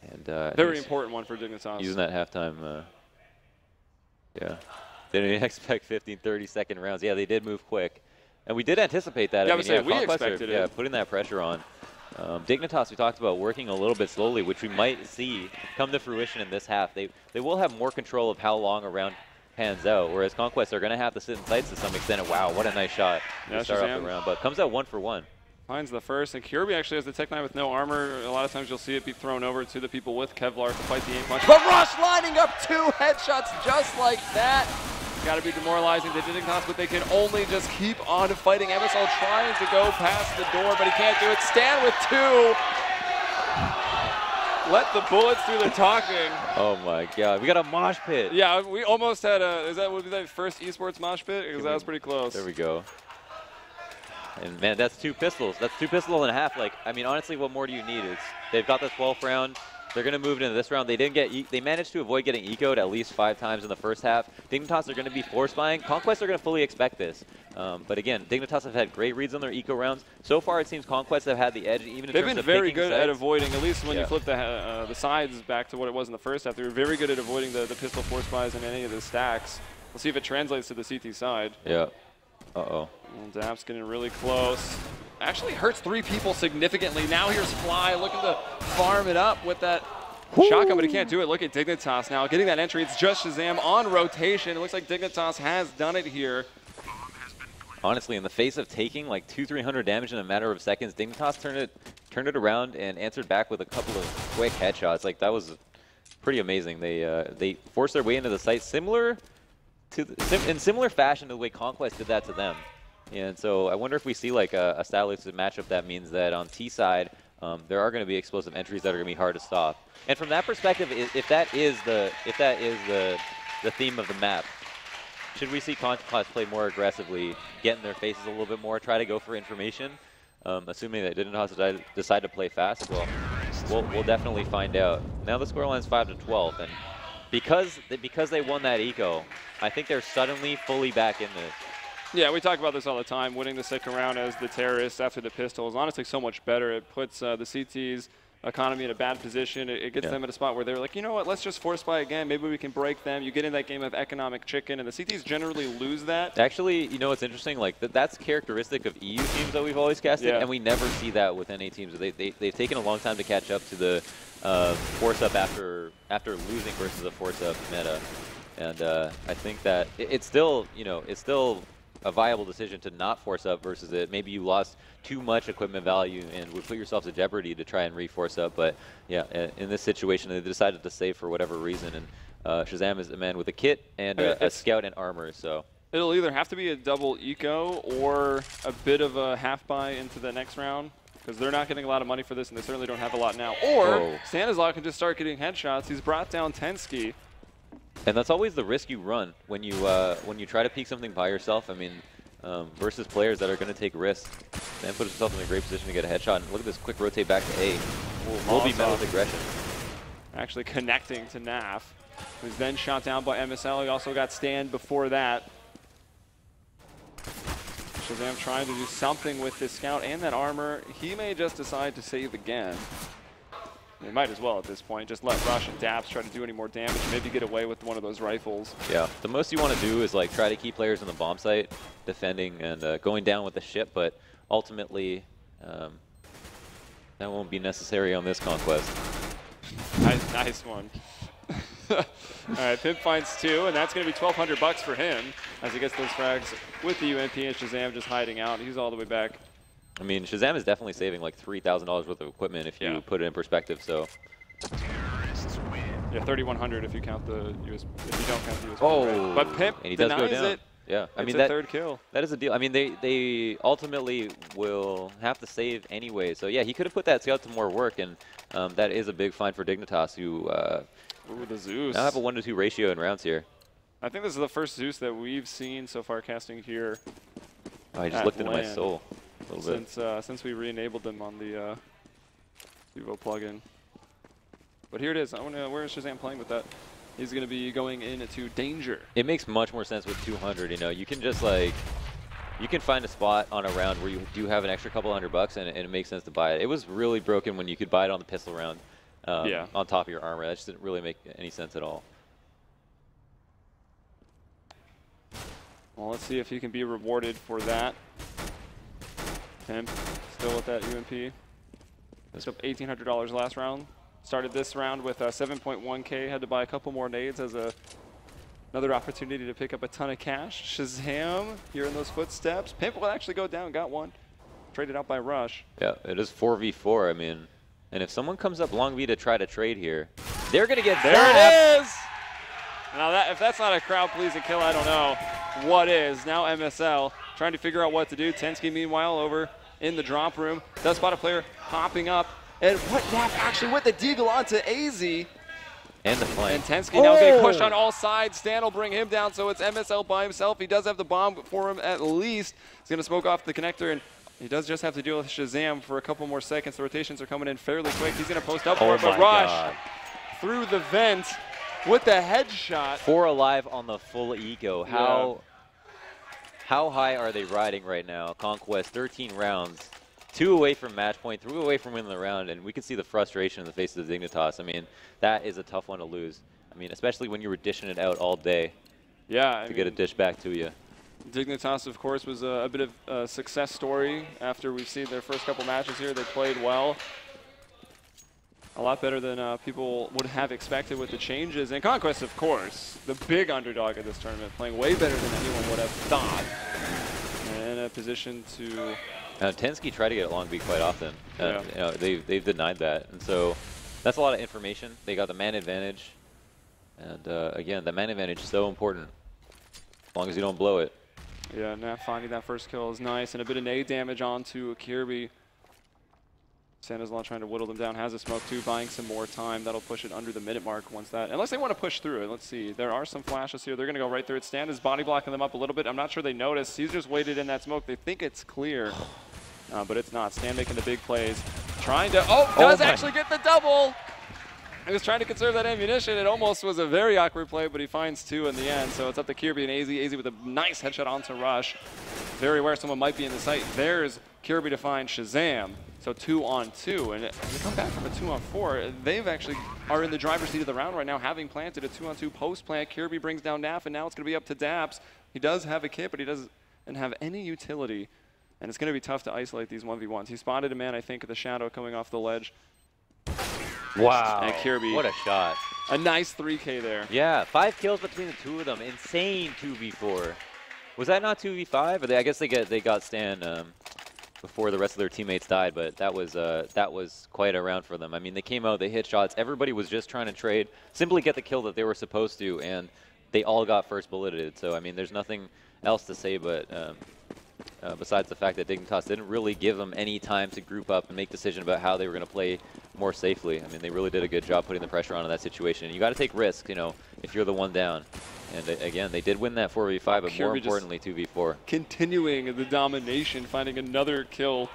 And very important one for Dignitas. Using that halftime. Yeah. They didn't expect 15, 30-second rounds. Yeah, they did move quick. And we did anticipate that. Yeah, I mean, we expected it. Yeah, putting that pressure on. Dignitas, we talked about working a little bit slowly, which we might see come to fruition in this half. They will have more control of how long a round pans out, whereas Conquest are going to have to sit in sights to some extent. And wow, what a nice shot to start off the round. But comes out 1-for-1. Finds the first, and Kirby actually has the Tech9 with no armor. A lot of times you'll see it be thrown over to the people with Kevlar to fight the aim punch. But Rush lining up 2 headshots just like that. Got to be demoralizing to Dignitas, but they can only just keep on fighting. MSL trying to go past the door, but he can't do it. Stan with 2. Let the bullets do the talking. Oh my God, we got a mosh pit. Yeah, we almost had would be that first esports mosh pit? Because that was pretty close. There we go. And man, that's 2 pistols. That's 2 pistols and a half. Like, I mean, honestly, what more do you need? They've got the 12th round. They're going to move into this round. They didn't get. They managed to avoid getting eco'd at least 5 times in the first half. Dignitas are going to be force buying. Conquest are going to fully expect this. But again, Dignitas have had great reads on their eco rounds. So far, it seems Conquest have had the edge, even in terms of They've been very good sides. at avoiding, at least when you flip the sides back to what it was in the first half. They were very good at avoiding the pistol force buys in any of the stacks. We'll see if it translates to the CT side. Yeah. Uh-oh. Dap's getting really close. Actually hurts 3 people significantly. Now here's Fly looking to farm it up with that shotgun, but he can't do it. Look at Dignitas now getting that entry. It's just Shazam on rotation. It looks like Dignitas has done it here. Honestly, in the face of taking like 200-300 damage in a matter of seconds, Dignitas turned it around and answered back with a couple of quick headshots. Like, that was pretty amazing. They forced their way into the site in similar fashion to the way Conquest did that to them. And so I wonder if we see like a stylistic matchup that means that on T side, there are going to be explosive entries that are going to be hard to stop. And from that perspective, if that is the theme of the map, should we see Conquest play more aggressively, get in their faces a little bit more, try to go for information? Assuming that Dignitas decide to play fast, well, we'll definitely find out. Now the scoreline's 5-12, and because they won that eco, I think they're suddenly fully back in this. Yeah, we talk about this all the time. Winning the second round as the terrorists after the pistol is honestly so much better. It puts the CT's economy in a bad position. It gets them in a spot where they're like, you know what, let's just force buy again. Maybe we can break them. You get in that game of economic chicken, and the CTs generally lose that. Actually, you know what's interesting? Like that's characteristic of EU teams that we've always casted, and we never see that with NA teams. They've taken a long time to catch up to the force up after losing versus a force up meta, and I think that it's still a viable decision to not force up versus it. Maybe you lost too much equipment value and would put yourself to jeopardy to try and re-force up. But yeah, in this situation, they decided to save for whatever reason. And Shazam is a man with a kit and a scout and armor. So it'll either have to be a double eco or a bit of a half buy into the next round, because they're not getting a lot of money for this, and they certainly don't have a lot now. Or Stanislav can just start getting headshots. He's brought down Tensky. And that's always the risk you run when you try to peek something by yourself. I mean, versus players that are going to take risks. Sam put himself in a great position to get a headshot. And look at this quick rotate back to A. Will be met with aggression. Actually connecting to Naf, who's then shot down by MSL. He also got Stan before that. Shazam trying to do something with this scout and that armor. He may just decide to save again. They might as well at this point. Just let Rush and Daps try to do any more damage. Maybe get away with one of those rifles. Yeah, the most you want to do is like try to keep players in the bomb site, defending and going down with the ship. But ultimately, that won't be necessary on this Conquest. Nice one. All right, Pimp finds 2, and that's going to be $1,200 for him as he gets those frags with the UMP and Shazam just hiding out. He's all the way back. I mean, Shazam is definitely saving like $3,000 worth of equipment if you put it in perspective. So, yeah, $3,100 if you count the US. If you don't count the US. Oh, but Pimp and he does go down. It. Yeah, I mean that third kill. That is a deal. I mean, they ultimately will have to save anyway. So yeah, he could have put that scout to more work, and that is a big find for Dignitas, who the Zeus now have a 1-to-2 ratio in rounds here. I think this is the first Zeus that we've seen so far casting here. Oh, I just looked into my soul. Since we re-enabled them on the CEVO plugin. But here it is. Where is Shazam playing with that? He's going to be going into danger. It makes much more sense with 200. You know, you can just like, you can find a spot on a round where you do have an extra couple $100 and it makes sense to buy it. It was really broken when you could buy it on the pistol round on top of your armor. That just didn't really make any sense at all. Well, let's see if he can be rewarded for that. Pimp still with that UMP. Picked up $1,800 last round. Started this round with 7.1K. Had to buy a couple more nades as another opportunity to pick up a ton of cash. Shazam here in those footsteps. Pimp will actually go down. Got one. Traded out by Rush. Yeah, it is 4v4. I mean, and if someone comes up long V to try to trade here, they're going to get there. It is! Now, if that's not a crowd-pleasing kill, I don't know what is. Now MSL trying to figure out what to do. Tensky, meanwhile, over in the drop room. Does spot a player hopping up. And what Nap actually with the deagle onto AZ. And the flank. And Tensky now getting pushed on all sides. Stan will bring him down, so it's MSL by himself. He does have the bomb for him at least. He's going to smoke off the connector and He does just have to deal with Shazam for a couple more seconds. The rotations are coming in fairly quick. He's going to post up for it, but Rush through the vent with the headshot. 4 alive on the full eco. How high are they riding right now? Conquest, 13 rounds. 2 away from match point, 3 away from winning the round, and we can see the frustration in the face of the Dignitas. I mean, that is a tough one to lose. I mean, especially when you were dishing it out all day. Yeah, to get a dish back to you. Dignitas, of course, was a bit of a success story after we've seen their first couple matches here. They played well. A lot better than people would have expected with the changes. And Conquest, of course, the big underdog of this tournament, playing way better than anyone would have thought. And in a position to... Tensky tried to get long B quite often. You know, they've denied that. And so that's a lot of information. They got the man advantage. And again, the man advantage is so important. As long as you don't blow it. Yeah, Nat finding that first kill is nice. And a bit of nade damage onto Kirby. Santa's trying to whittle them down. Has a smoke too, buying some more time. That'll push it under the minute mark once that... Unless they want to push through it. Let's see. There are some flashes here. They're going to go right through it. Stan is body blocking them up a little bit. I'm not sure they noticed. He's just waited in that smoke. They think it's clear. But it's not. Stan making the big plays. Trying to... Oh, does actually get the double! He was trying to conserve that ammunition. It almost was a very awkward play, but he finds 2 in the end. So it's up to Kirby and AZ. AZ with a nice headshot onto Rush. Very aware someone might be in the site. There's Kirby to find Shazam. So 2 on 2. And they come back from a 2 on 4. They've actually are in the driver's seat of the round right now, having planted a 2 on 2 post plant. Kirby brings down Naf, and now it's going to be up to Daps. He does have a kit, but he doesn't have any utility. And it's going to be tough to isolate these 1v1s. He spotted a man, I think, at the shadow coming off the ledge. Wow. And Kirby. What a shot. A nice 3K there. Yeah, 5 kills between the 2 of them. Insane 2v4. Was that not 2v5? Or I guess they got Stan before the rest of their teammates died, but that was quite a round for them. I mean, they came out, they hit shots. Everybody was just trying to trade, simply get the kill that they were supposed to, and they all got first bulleted. So, I mean, there's nothing else to say but besides the fact that Dignitas didn't really give them any time to group up and make decision about how they were going to play more safely. I mean, they really did a good job putting the pressure on in that situation. And you got to take risks, you know, if you're the one down. And again, they did win that 4v5, but Kirby more importantly, 2v4. Continuing the domination, finding another kill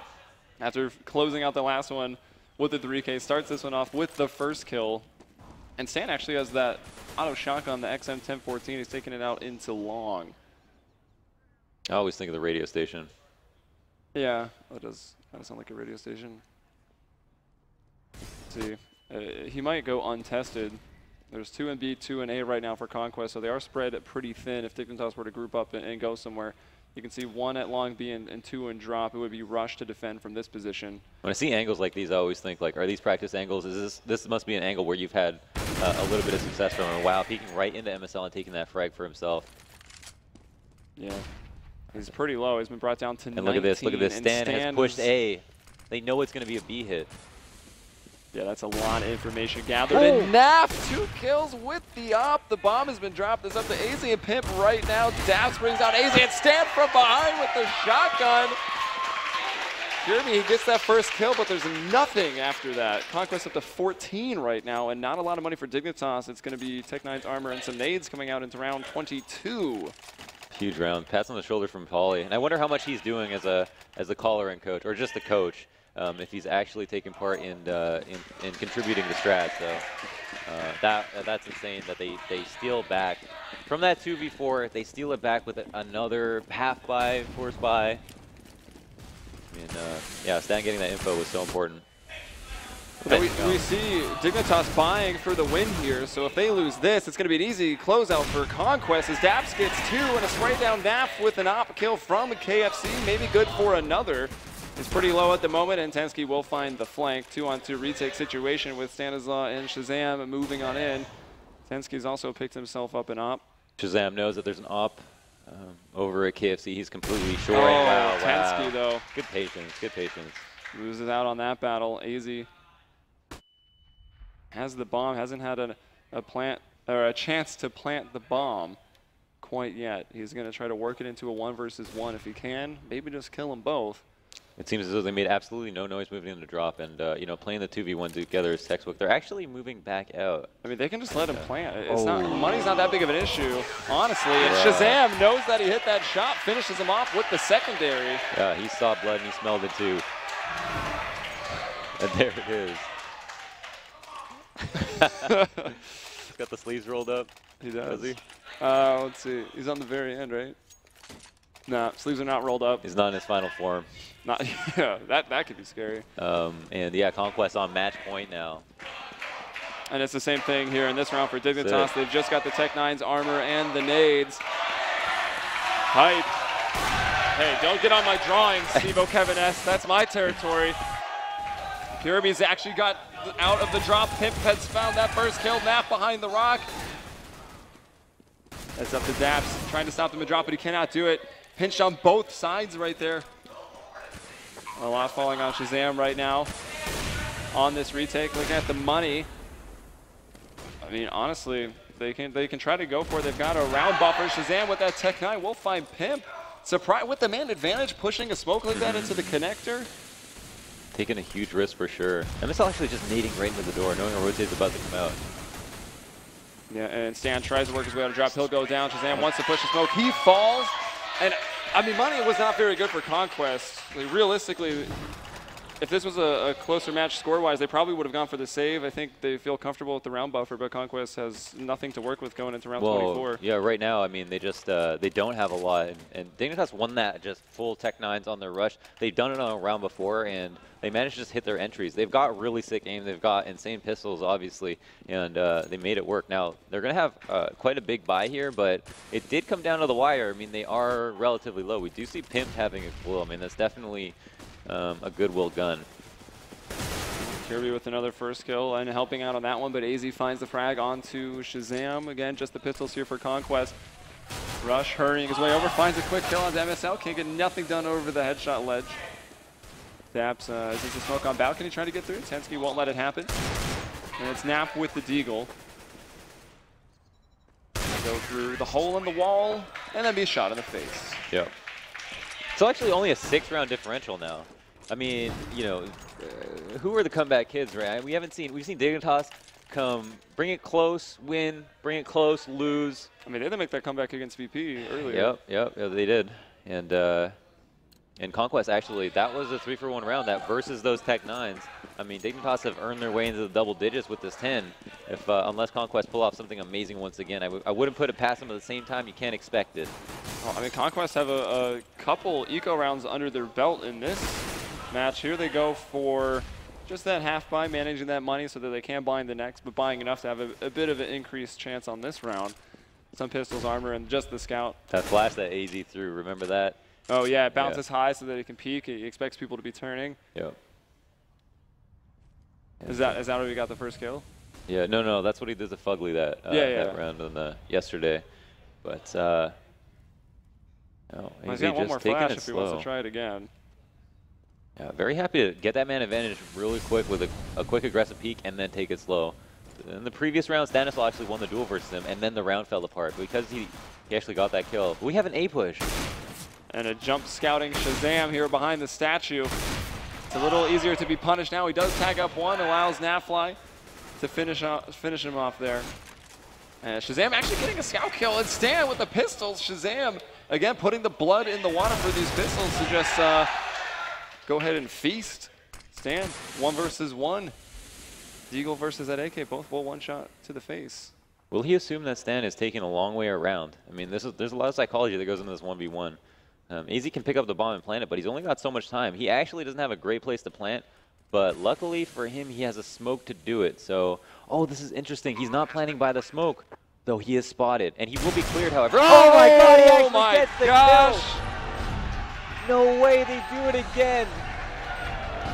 after closing out the last one with the 3K. Starts this one off with the first kill. And Stan actually has that auto shotgun, the XM1014. He's taking it out into long. I always think of the radio station. Yeah, that does kind of sound like a radio station. Let's see. He might go untested. There's 2 in B, 2 in A right now for Conquest, so they are spread pretty thin. If Dignitas were to group up and go somewhere, you can see 1 at long B and 2 in drop. It would be Rush to defend from this position. When I see angles like these, I always think, like, are these practice angles? This must be an angle where you've had a little bit of success from him. Wow, peeking right into MSL and taking that frag for himself. Yeah. He's pretty low. He's been brought down to 19. And look at this. Look at this. Stan has pushed A. They know it's going to be a B hit. Yeah, that's a lot of information gathered. And Naf, 2 kills with the op. The bomb has been dropped. It's up to AZ and Pimp right now. Daps brings out AZ and Stan from behind with the shotgun. Kirby, he gets that first kill, but there's nothing after that. Conquest up to 14 right now, and not a lot of money for Dignitas. It's going to be Tech9's armor and some nades coming out into round 22. Huge round. Pats on the shoulder from Pauly. And I wonder how much he's doing as a caller and coach, or just a coach, if he's actually taking part in contributing to strat. So that's insane that they steal back. From that 2v4, they steal it back with another half buy, force buy. I mean, yeah, Stan getting that info was so important. We see Dignitas buying for the win here, so if they lose this, it's going to be an easy closeout for Conquest as Daps gets 2 and a spray down Naf with an op kill from KFC, maybe good for another. It's pretty low at the moment, and Tensky will find the flank. 2-on-2 retake situation with Stanislaw and Shazam moving on in. Tensky's also picked himself up an op. Shazam knows that there's an op over at KFC. He's completely sure. Oh, wow, Tensky though. Good patience, good patience. Loses out on that battle. AZ has the bomb, hasn't had a chance to plant the bomb quite yet. He's going to try to work it into a 1 versus 1 if he can. Maybe just kill them both. It seems as though they made absolutely no noise moving in the drop, and you know, playing the 2v1 together is textbook. They're actually moving back out. I mean, they can just let him plant. It's not, money's not that big of an issue, honestly. And Shazam knows that he hit that shot, finishes him off with the secondary. Yeah, he saw blood and he smelled it too. And there it is. He's got the sleeves rolled up. He does. He? Let's see. He's on the very end, right? No, sleeves are not rolled up. He's not in his final form. Not, yeah, that could be scary. And yeah, Conquest on match point now. And it's the same thing here in this round for Dignitas. They've just got the Tech-9's armor and the nades. Hype. Hey, don't get on my drawings, CEVO Kevin S. That's my territory. Kirby's actually got out of the drop. Pimp has found that first kill. Nap behind the rock. That's up to Daps, trying to stop them in drop, but he cannot do it. Pinched on both sides right there. A lot falling on Shazam right now on this retake. Looking at the money. I mean, honestly, they can try to go for it. They've got a round buffer. Shazam with that Tech-9 will find Pimp. Surprise with the man advantage, pushing a smoke like that into the connector. Taking a huge risk for sure. MSL actually just nading right into the door, knowing a rotate's about to come out. Yeah, and Stan tries to work his way out of drop. He'll go down. Shazam wants to push the smoke. He falls. And, I mean, money was not very good for Conquest. Like, realistically, if this was a closer match score-wise, they probably would have gone for the save. I think they feel comfortable with the round buffer, but Conquest has nothing to work with going into round 24. Yeah, right now, I mean, they just they don't have a lot. And Dignitas won that just full Tech-9s on their rush. They've done it on a round before, and they managed to just hit their entries. They've got really sick aim. They've got insane pistols, obviously, and they made it work. Now, they're going to have quite a big buy here, but it did come down to the wire. I mean, they are relatively low. We do see Pimp having a clue. I mean, that's definitely a Goodwill gun. Kirby with another first kill and helping out on that one, but AZ finds the frag onto Shazam. Again, just the pistols here for Conquest. Rush hurrying his way over, finds a quick kill on MSL. Can't get nothing done over the headshot ledge. Daps is into smoke on balcony, trying to get through. Tensky won't let it happen. And it's Nap with the deagle. Go through the hole in the wall and then be shot in the face. Yep. So actually only a 6-round differential now. I mean, you know, who are the comeback kids, right? We've seen Dignitas come, bring it close, win, bring it close, lose. I mean, they didn't make that comeback against VP earlier. Yep, they did. And Conquest, actually, that was a 3-for-1 round. That versus those Tech-9s. I mean, Dignitas have earned their way into the double digits with this 10. If unless Conquest pull off something amazing once again, I wouldn't put it past them at the same time. You can't expect it. Well, I mean, Conquest have a couple eco rounds under their belt in this match. Here they go for just that half buy, managing that money so that they can buy in the next, but buying enough to have a bit of an increased chance on this round. Some pistols, armor, and just the scout. That flash that AZ threw, remember that? Oh yeah, it bounces high so that it can peek. It expects people to be turning. Yep. Is that where we got the first kill? Yeah, no, that's what he did to Fugly that round on the yesterday. But no, he's got one more flash if he wants to try it again. Yeah, very happy to get that man advantage really quick with a quick aggressive peek and then take it slow. In the previous round, Stanislaw actually won the duel versus him, and then the round fell apart because he actually got that kill. But we have an A push. And a jump scouting Shazam here behind the statue. It's a little easier to be punished now. He does tag up one, allows Nafly to finish him off there. And Shazam actually getting a scout kill, and Stan with the pistols. Shazam, again, putting the blood in the water for these pistols to just go ahead and feast. Stan, 1 versus 1. Deagle versus that AK, both will one shot to the face. Will he assume that Stan is taking a long way around? I mean, there's a lot of psychology that goes into this 1v1. AZ can pick up the bomb and plant it, but he's only got so much time. He actually doesn't have a great place to plant, but luckily for him, he has a smoke to do it. So, oh, this is interesting. He's not planting by the smoke, though he is spotted, and he will be cleared, however. Oh my God, he actually gets the gosh. kill. No way they do it again.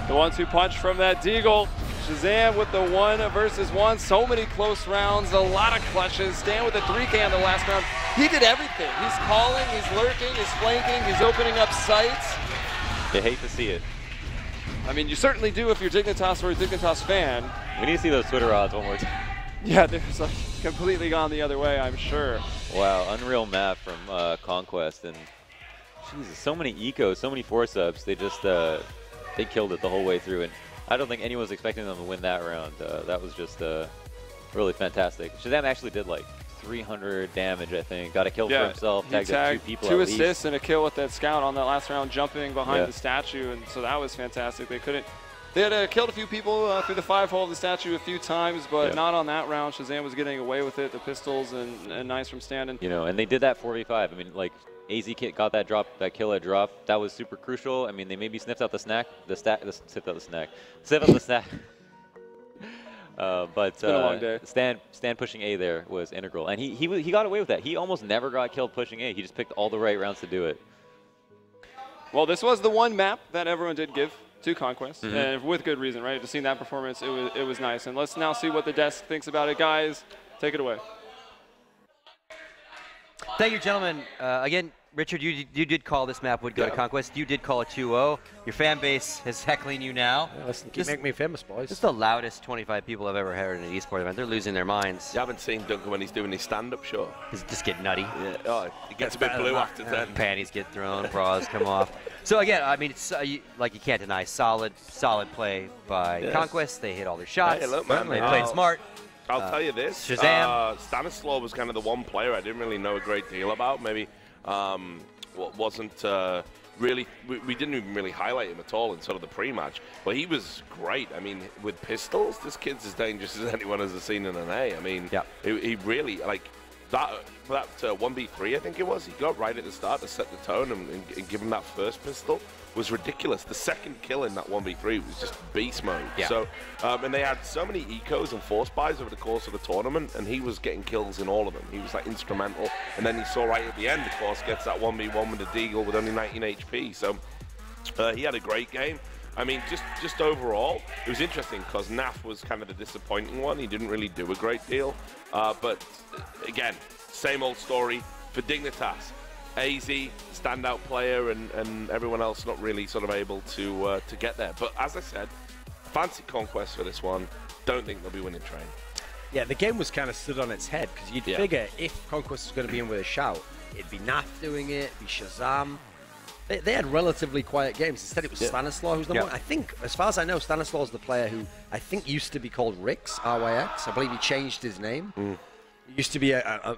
The 1-2 punch from that Deagle. Shazam with the 1 versus 1. So many close rounds, a lot of clutches. Stan with the 3K on the last round. He did everything. He's calling, he's lurking, he's flanking, he's opening up sights. You hate to see it. I mean, you certainly do if you're Dignitas or a Dignitas fan. We need to see those Twitter odds one more time. Yeah, there's like completely gone the other way, I'm sure. Wow, unreal map from Conquest, and Jesus, so many ecos, so many force-ups. They just, they killed it the whole way through. And I don't think anyone was expecting them to win that round. That was just really fantastic. Shazam actually did like 300 damage, I think. Got a kill for himself, tagged up 2 people 2 at assists and a kill with that scout on that last round, jumping behind the statue, and so that was fantastic. They had killed a few people through the 5-hole of the statue a few times, but not on that round. Shazam was getting away with it, the pistols, and nice from Standing. You know, and they did that 4v5. I mean, like, AZ got that drop, that kill at drop. That was super crucial. I mean, they maybe sniffed out the snack, sniffed out the snack. But it's been a long day. Stan pushing A there was integral, and he got away with that. He almost never got killed pushing A. He just picked all the right rounds to do it. Well, this was the one map that everyone did give to Conquest, and with good reason, right? Just seeing that performance, it was nice. And let's now see what the desk thinks about it. Guys, take it away. Thank you, gentlemen. Again, Richard, you did call this map would go to Conquest. You did call it 2-0. Your fan base is heckling you now. Yeah, listen, keep making me famous, boys. This is the loudest 25 people I've ever heard in an esports event. They're losing their minds. You haven't seen Duncan when he's doing his stand-up show. He's just getting nutty. Yeah. Oh, he gets a bit blue after then. Panties get thrown, bras come off. So again, I mean, it's, you can't deny solid play by Conquest. They hit all their shots. Hey, look, man. They played smart. I'll tell you this. Shazam. Stanislaw was kind of the one player I didn't really know a great deal about. Maybe wasn't really, we didn't even really highlight him at all in sort of the pre-match. But he was great. I mean, with pistols, this kid's as dangerous as anyone has seen in an A. I mean, he really, like, that 1v3, I think it was, he got right at the start to set the tone and give him that first pistol was ridiculous. The second kill in that 1v3 was just beast mode. Yeah. So, and they had so many ecos and force buys over the course of the tournament, and he was getting kills in all of them. He was like instrumental. And then he saw right at the end, of course, gets that 1v1 with the Deagle with only 19 HP. So he had a great game. I mean, just overall, it was interesting because Naf was kind of the disappointing one. He didn't really do a great deal. But again, same old story for Dignitas. AZ, standout player, and everyone else not really sort of able to get there. But as I said, fancy Conquest for this one. Don't think they'll be winning Train. Yeah, the game was kind of stood on its head because you'd figure if Conquest was going to be in with a shout, it'd be Naf doing it, it'd be Shazam. They had relatively quiet games. Instead, it was Stanislaw who's the one. I think, as far as I know, Stanislaw is the player who I think used to be called Rix, RYX. I believe he changed his name. He used to be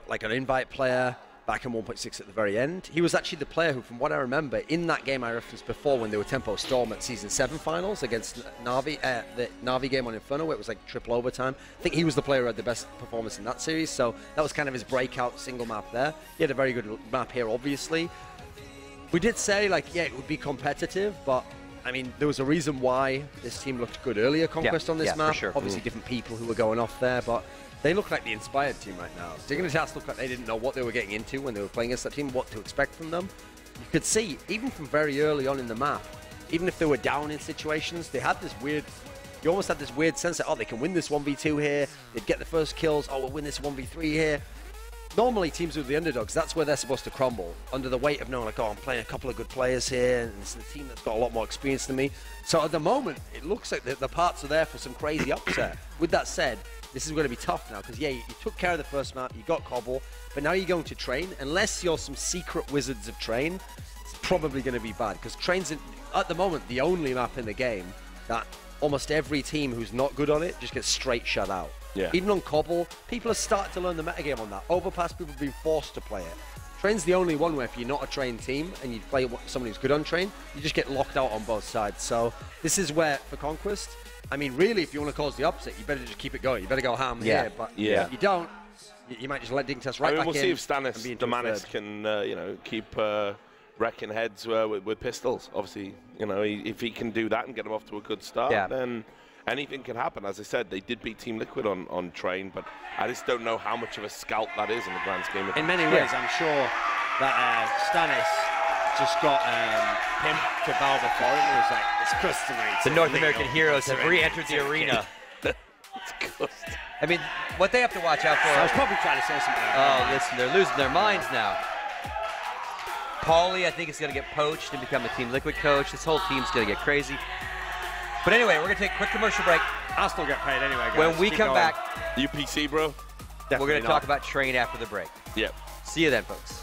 like an invite player back in 1.6 at the very end. He was actually the player who, from what I remember, in that game I referenced before when they were Tempo Storm at Season 7 finals against Na'Vi, the Na'Vi game on Inferno, where it was like triple overtime. I think he was the player who had the best performance in that series, so that was kind of his breakout single map there. He had a very good map here, obviously. We did say, like, yeah, it would be competitive, but, I mean, there was a reason why this team looked good earlier, Conquest, on this map. For sure. Obviously, different people who were going off there, but they look like the inspired team right now. Dignitas looked like they didn't know what they were getting into when they were playing against that team, what to expect from them. You could see, even from very early on in the map, even if they were down in situations, they had this weird, you almost had this weird sense that, oh, they can win this 1v2 here, they'd get the first kills, oh, we'll win this 1v3 here. Normally, teams with the underdogs, that's where they're supposed to crumble, under the weight of knowing, like, oh, I'm playing a couple of good players here, and it's the team that's got a lot more experience than me. So at the moment, it looks like the parts are there for some crazy upset. With that said, this is going to be tough now, because, yeah, you took care of the first map, you got Cobble, but now you're going to Train. Unless you're some secret wizards of Train, it's probably going to be bad, because Train's, at the moment, the only map in the game that almost every team who's not good on it just gets straight shut out. Yeah. Even on Cobble, people are starting to learn the metagame on that. Overpass, people have been forced to play it. Train's the only one where if you're not a Train team and you play someone who's good on Train, you just get locked out on both sides. So this is where, for Conquest, I mean, really, if you want to cause the upset, you better just keep it going. You better go ham here. But if you don't, you might just let Dignitas right back in. We'll see if Stanis Domanis can, you know, keep wrecking heads with pistols. Obviously, you know, if he can do that and get them off to a good start, then anything can happen. As I said, they did beat Team Liquid on Train, but I just don't know how much of a scalp that is in the grand scheme of things. In many ways, I'm sure that Stanis just got pimped to bow before him. It was like, it's customary. The North American heroes have re-entered the arena. I mean, what they have to watch out for. I was probably trying to say something. Oh, listen, they're losing their minds now. Paulie, I think, is going to get poached and become a Team Liquid coach. This whole team's going to get crazy. But anyway, we're going to take a quick commercial break. I'll still get paid anyway, guys. When we come back, UPC, bro. We're going to talk about Train after the break. Yep. See you then, folks.